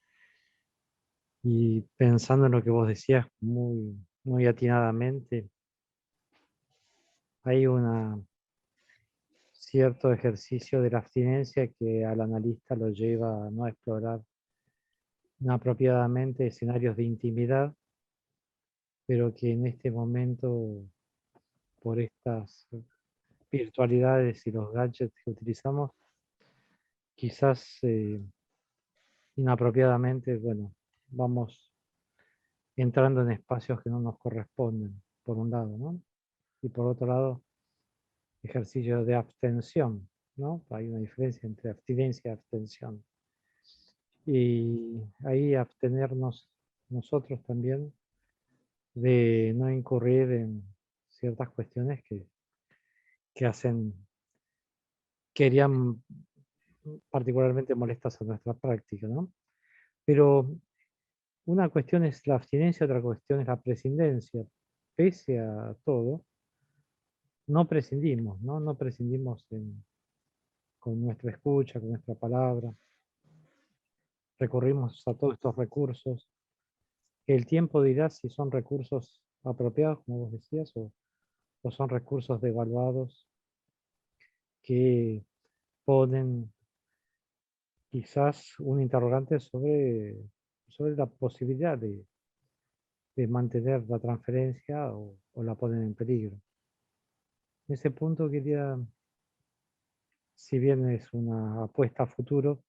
Y pensando en lo que vos decías muy, muy atinadamente, hay un cierto ejercicio de la abstinencia que al analista lo lleva a no explorar inapropiadamente escenarios de intimidad, pero que en este momento, por estas virtualidades y los gadgets que utilizamos, quizás inapropiadamente, bueno, vamos entrando en espacios que no nos corresponden, por un lado, ¿no? Y por otro lado, ejercicio de abstención, ¿no? Hay una diferencia entre abstinencia y abstención. Y ahí abstenernos nosotros también de no incurrir en ciertas cuestiones que harían particularmente molestas a nuestra práctica, ¿no? Pero una cuestión es la abstinencia, otra cuestión es la prescindencia. Pese a todo, no prescindimos, ¿no? No prescindimos con nuestra escucha, con nuestra palabra. Recurrimos a todos estos recursos. El tiempo dirá si son recursos apropiados, como vos decías, o son recursos devaluados que ponen quizás un interrogante sobre la posibilidad de mantener la transferencia o la ponen en peligro. En ese punto quería, si bien es una apuesta a futuro,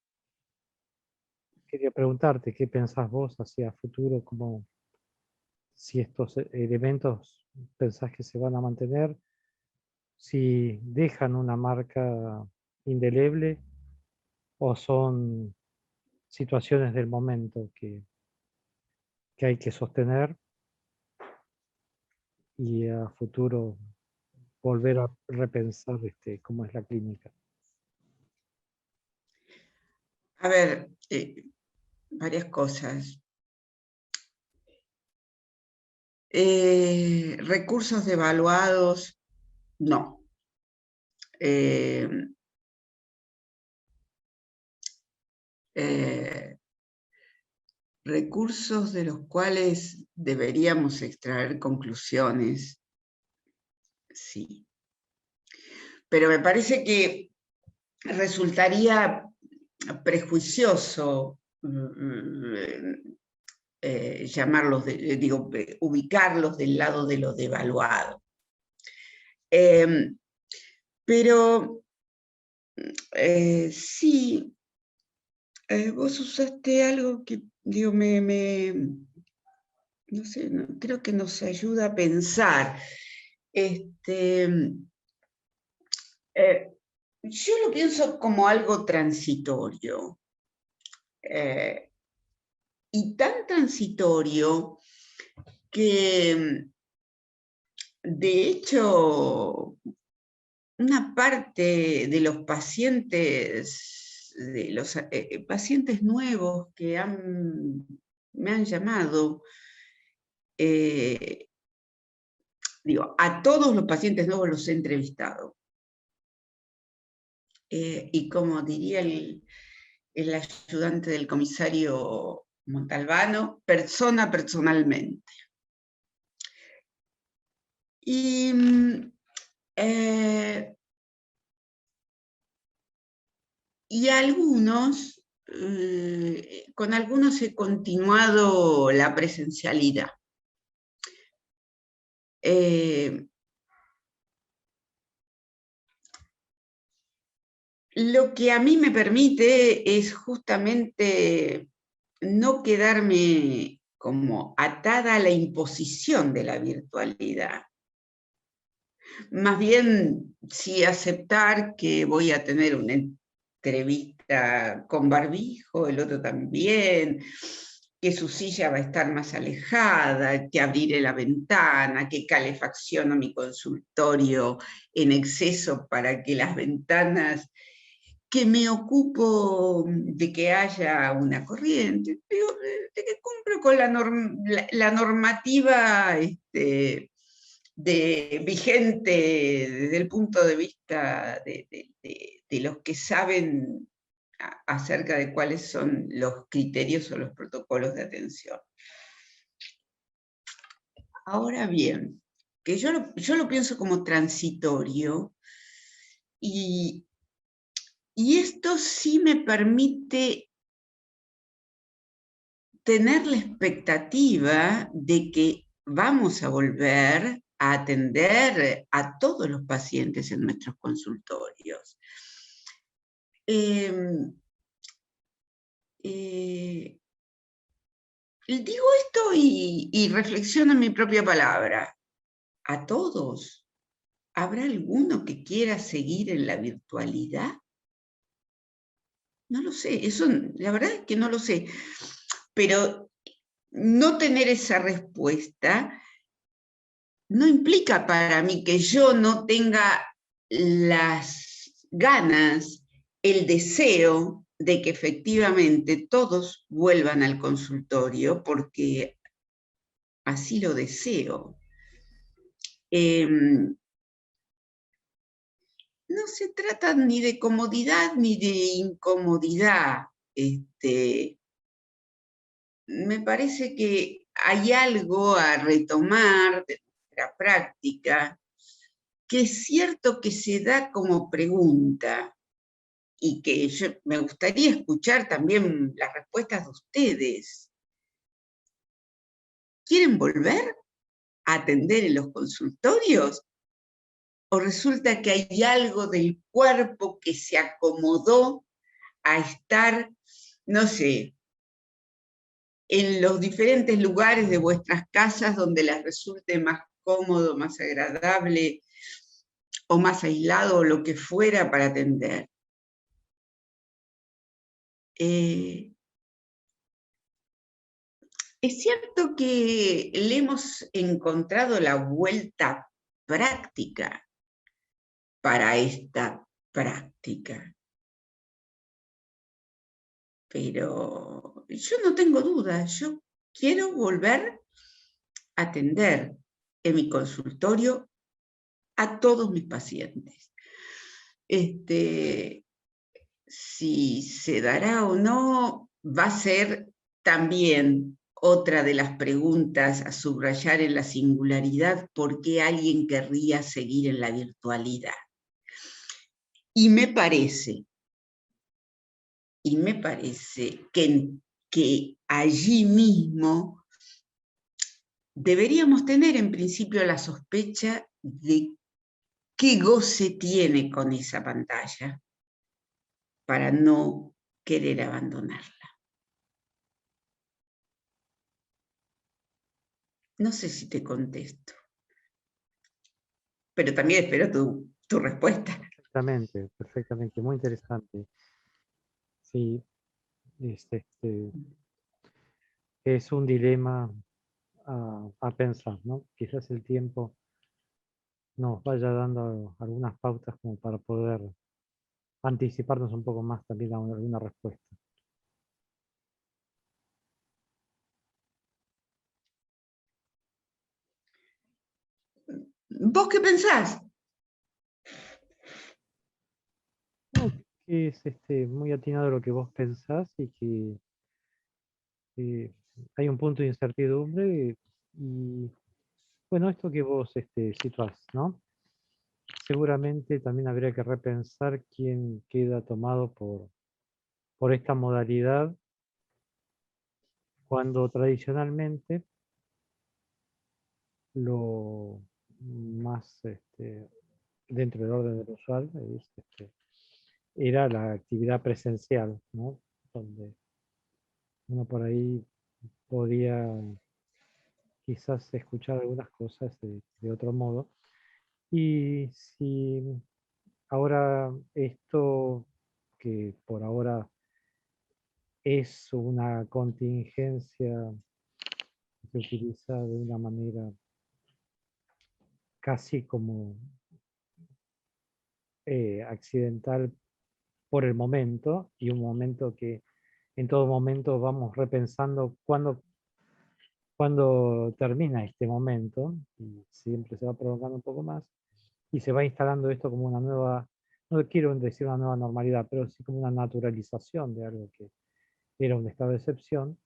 quería preguntarte qué pensás vos hacia futuro, como si estos elementos pensás que se van a mantener, si dejan una marca indeleble o son situaciones del momento que hay que sostener y a futuro volver a repensar cómo es la clínica. A ver, varias cosas. Recursos devaluados, no. Recursos de los cuales deberíamos extraer conclusiones, sí. Pero me parece que resultaría prejuicioso llamarlos, ubicarlos del lado de lo devaluado. Pero sí, vos usaste algo que, digo, no sé, creo que nos ayuda a pensar. Yo lo pienso como algo transitorio. Y tan transitorio que, de hecho, una parte de los pacientes, pacientes nuevos que me han llamado, a todos los pacientes nuevos los he entrevistado. Y como diría el ayudante del comisario Montalbano, personalmente. Y algunos, con algunos he continuado la presencialidad. Lo que a mí me permite es justamente no quedarme como atada a la imposición de la virtualidad. Más bien, sí aceptar que voy a tener una entrevista con barbijo, el otro también, que su silla va a estar más alejada, que abriré la ventana, que calefacciono mi consultorio en exceso para que las ventanas, que me ocupo de que haya una corriente, de que cumplo con la normativa vigente desde el punto de vista de los que saben acerca de cuáles son los criterios o los protocolos de atención. Ahora bien, que yo lo pienso como transitorio, y esto sí me permite tener la expectativa de que vamos a volver a atender a todos los pacientes en nuestros consultorios. digo esto y reflexiono en mi propia palabra. ¿A todos? ¿Habrá alguno que quiera seguir en la virtualidad? No lo sé, eso la verdad es que no lo sé. Pero no tener esa respuesta no implica para mí que yo no tenga las ganas, el deseo de que efectivamente todos vuelvan al consultorio, porque así lo deseo. No se trata ni de comodidad ni de incomodidad. Me parece que hay algo a retomar de nuestra práctica, que es cierto que se da como pregunta y que me gustaría escuchar también las respuestas de ustedes. ¿Quieren volver a atender en los consultorios? ¿O resulta que hay algo del cuerpo que se acomodó a estar, no sé, en los diferentes lugares de vuestras casas donde les resulte más cómodo, más agradable o más aislado o lo que fuera para atender? Es cierto que le hemos encontrado la vuelta práctica para esta práctica, pero yo no tengo dudas, yo quiero volver a atender en mi consultorio a todos mis pacientes. Si se dará o no, va a ser también otra de las preguntas a subrayar en la singularidad: ¿por qué alguien querría seguir en la virtualidad? Y me parece que allí mismo deberíamos tener en principio la sospecha de qué goce tiene con esa pantalla para no querer abandonarla. No sé si te contesto, pero también espero tu respuesta. Perfectamente, perfectamente, muy interesante. Sí, es un dilema a pensar, ¿no? Quizás el tiempo nos vaya dando algunas pautas como para poder anticiparnos un poco más también a alguna respuesta. ¿Vos qué pensás? No, que es muy atinado lo que vos pensás y que hay un punto de incertidumbre y bueno, esto que vos situás, ¿no? Seguramente también habría que repensar quién queda tomado por esta modalidad cuando tradicionalmente lo más dentro del orden del usual era la actividad presencial, ¿no? Donde uno por ahí podía quizás escuchar algunas cosas de otro modo. Y si ahora esto, que por ahora es una contingencia que se utiliza de una manera casi como accidental por el momento, y un momento que en todo momento vamos repensando cuándo termina este momento, y siempre se va prolongando un poco más, y se va instalando esto como una nueva, no quiero decir una nueva normalidad, pero sí como una naturalización de algo que era un estado de excepción.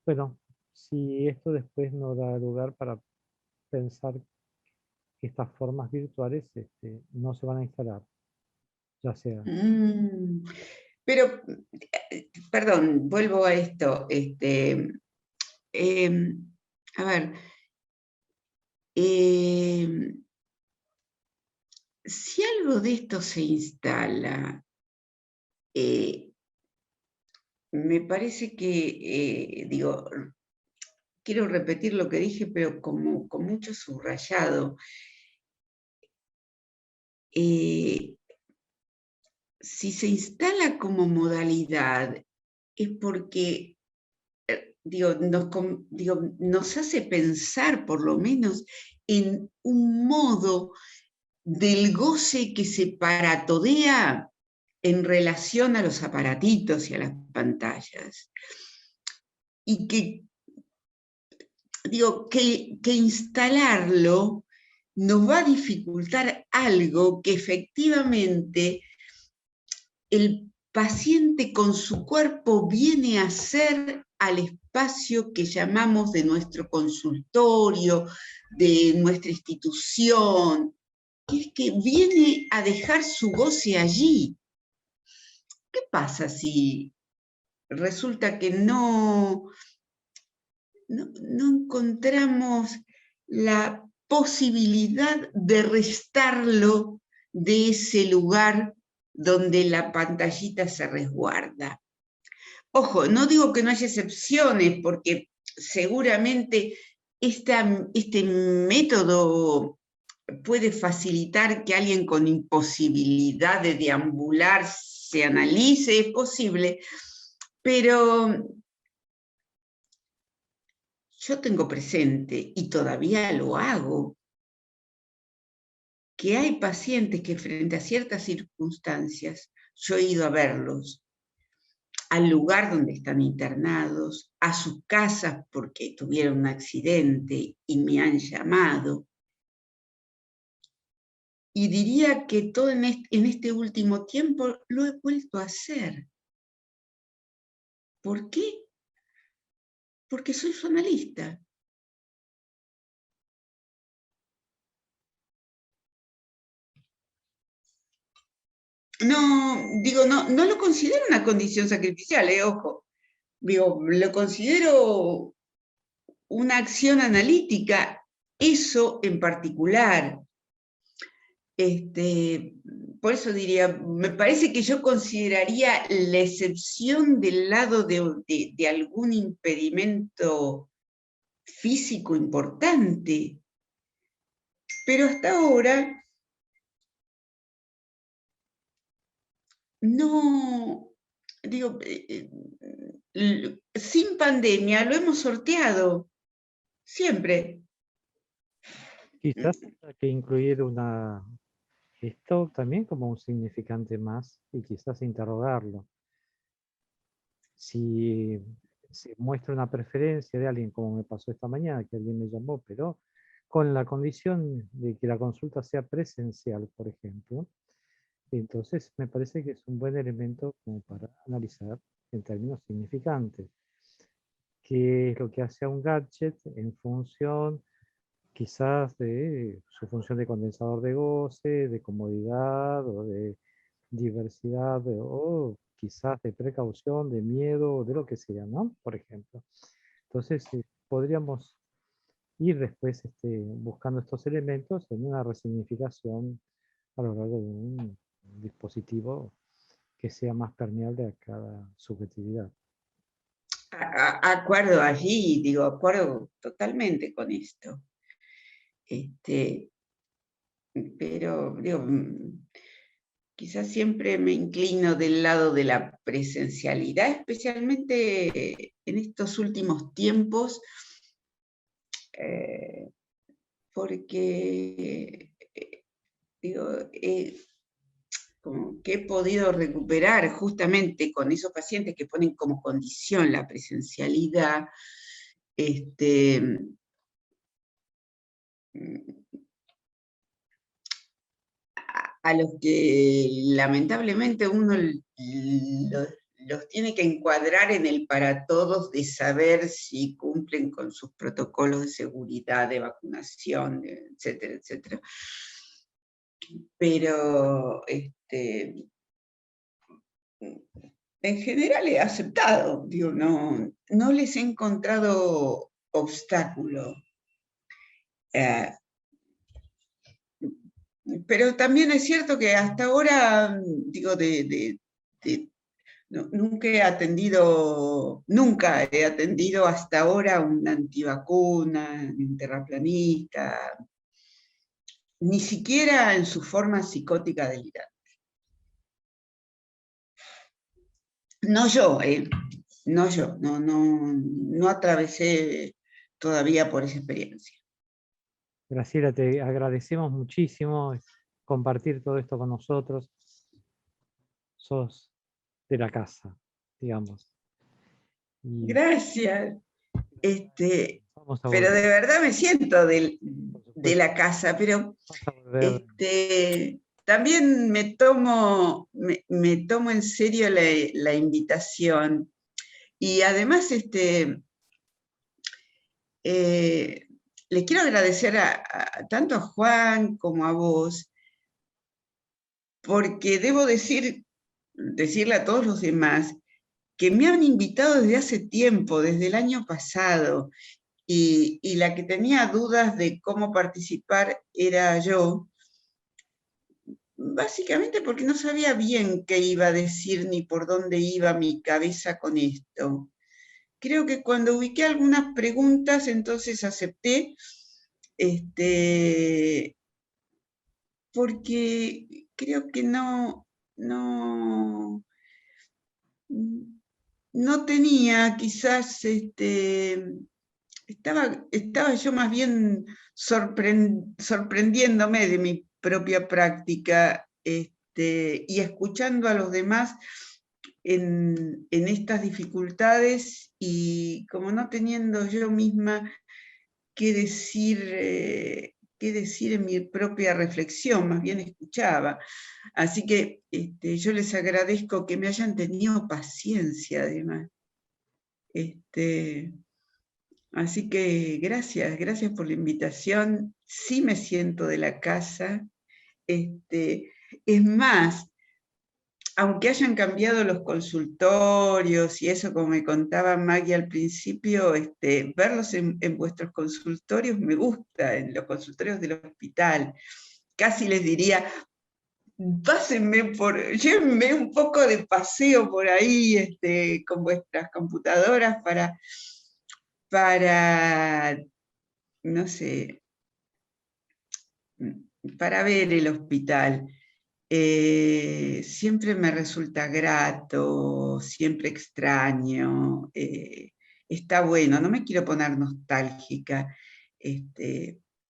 Bueno, si esto después nos da lugar para pensar que estas formas virtuales no se van a instalar, ya sea. Pero, perdón, vuelvo a esto. A ver, si algo de esto se instala, me parece que, digo, quiero repetir lo que dije, pero como, con mucho subrayado. Si se instala como modalidad, es porque nos hace pensar, por lo menos, en un modo del goce que se paratodea en relación a los aparatitos y a las pantallas. Y que instalarlo nos va a dificultar algo que efectivamente el paciente con su cuerpo viene a hacer al espacio que llamamos de nuestro consultorio, de nuestra institución, que es que viene a dejar su goce allí. ¿Qué pasa si resulta que no encontramos la posibilidad de restarlo de ese lugar donde la pantallita se resguarda? Ojo, no digo que no haya excepciones, porque seguramente este método puede facilitar que alguien con imposibilidad de deambular se analice, es posible, pero yo tengo presente, y todavía lo hago, que hay pacientes que frente a ciertas circunstancias, yo he ido a verlos, al lugar donde están internados, a sus casas porque tuvieron un accidente y me han llamado. Y diría que todo en este último tiempo lo he vuelto a hacer. ¿Por qué? Porque soy su analista. No lo considero una condición sacrificial, ojo. Lo considero una acción analítica, eso en particular. Por eso diría, me parece que yo consideraría la excepción del lado de algún impedimento físico importante. Pero hasta ahora no, sin pandemia lo hemos sorteado, siempre. Quizás hay que incluir esto también como un significante más y quizás interrogarlo. Si se muestra una preferencia de alguien, como me pasó esta mañana, que alguien me llamó, pero con la condición de que la consulta sea presencial, por ejemplo, entonces me parece que es un buen elemento como para analizar en términos significantes. ¿Qué es lo que hace a un gadget en función quizás de su función de condensador de goce, de comodidad o de diversidad o quizás de precaución, de miedo, de lo que sea, ¿no? Por ejemplo. Entonces, podríamos ir después buscando estos elementos en una resignificación a lo largo de un dispositivo que sea más permeable a cada subjetividad. Acuerdo allí, acuerdo totalmente con esto. Pero, quizás siempre me inclino del lado de la presencialidad, especialmente en estos últimos tiempos, porque como que he podido recuperar justamente con esos pacientes que ponen como condición la presencialidad, a los que lamentablemente uno los tiene que encuadrar en el para todos de saber si cumplen con sus protocolos de seguridad, de vacunación, etcétera, etcétera. Pero en general he aceptado, no les he encontrado obstáculo. Pero también es cierto que hasta ahora, nunca he atendido hasta ahora a un antivacuna, un terraplanista, ni siquiera en su forma psicótica delirante. No yo, no atravesé todavía por esa experiencia. Graciela, te agradecemos muchísimo compartir todo esto con nosotros. Sos de la casa, digamos. Y Gracias. vamos a Pero volver, de verdad me siento de supuesto. la casa, pero Vas a volver. también me tomo en serio la invitación. Y además, le quiero agradecer tanto a Juan como a vos, porque debo decirle a todos los demás que me han invitado desde hace tiempo, desde el año pasado, y la que tenía dudas de cómo participar era yo, básicamente porque no sabía bien qué iba a decir ni por dónde iba mi cabeza con esto. Creo que cuando ubiqué algunas preguntas, entonces acepté, porque creo que no tenía, quizás, estaba yo más bien sorprendiéndome de mi propia práctica, y escuchando a los demás en estas dificultades, y como no teniendo yo misma qué decir en mi propia reflexión, más bien escuchaba. Así que yo les agradezco que me hayan tenido paciencia, además. Así que gracias por la invitación. Sí me siento de la casa. Es más, aunque hayan cambiado los consultorios y eso, como me contaba Maggie al principio, verlos en vuestros consultorios me gusta, en los consultorios del hospital. Casi les diría, llévenme un poco de paseo por ahí, con vuestras computadoras para, no sé, para ver el hospital. Siempre me resulta grato, siempre extraño, está bueno, no me quiero poner nostálgica,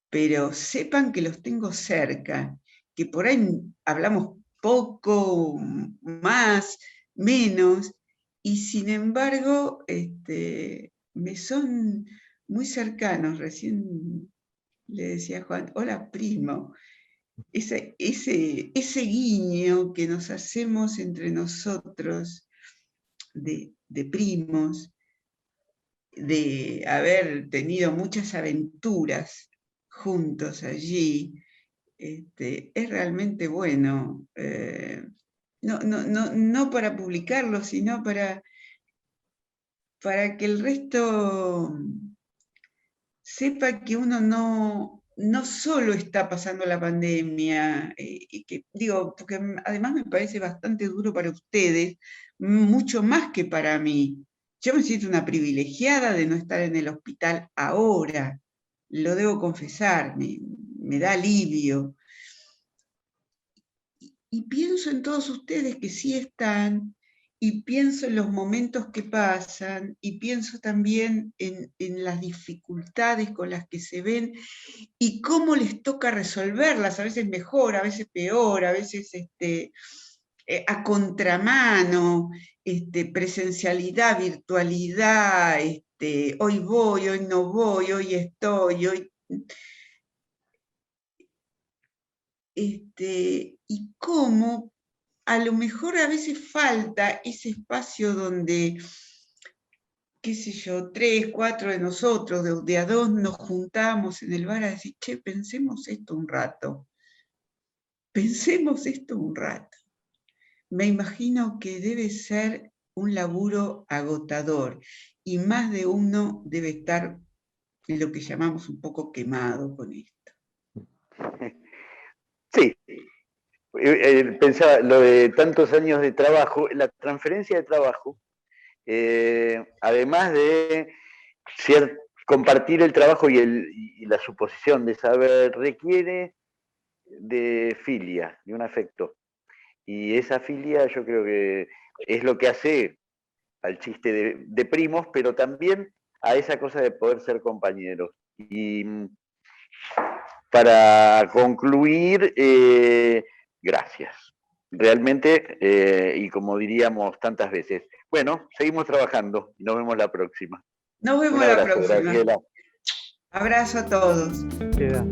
pero sepan que los tengo cerca, que por ahí hablamos poco, más, menos, y sin embargo me son muy cercanos. Recién le decía a Juan, hola primo. Ese guiño que nos hacemos entre nosotros de primos, de haber tenido muchas aventuras juntos allí, es realmente bueno. No para publicarlo, sino para que el resto sepa que uno no solo está pasando la pandemia, y que, digo, porque además me parece bastante duro para ustedes, mucho más que para mí. Yo me siento una privilegiada de no estar en el hospital ahora, lo debo confesar, me da alivio. Y pienso en todos ustedes que sí están, y pienso en los momentos que pasan, y pienso también en las dificultades con las que se ven, y cómo les toca resolverlas, a veces mejor, a veces peor, a veces a contramano, presencialidad, virtualidad, hoy voy, hoy no voy, hoy estoy, hoy... y cómo a lo mejor a veces falta ese espacio donde, qué sé yo, 3, 4 de nosotros, de a dos, nos juntamos en el bar a decir, che, pensemos esto un rato. Pensemos esto un rato. Me imagino que debe ser un laburo agotador, y más de uno debe estar en lo que llamamos un poco quemado con esto. Sí, pensaba lo de tantos años de trabajo, la transferencia de trabajo, además de compartir el trabajo y la suposición de saber, requiere de filia, de un afecto. Y esa filia yo creo que es lo que hace al chiste de primos, pero también a esa cosa de poder ser compañeros. Y para concluir, gracias. Realmente, y como diríamos tantas veces, bueno, seguimos trabajando y nos vemos la próxima. Nos vemos Un abrazo, la próxima. Graciela. Abrazo a todos. Queda.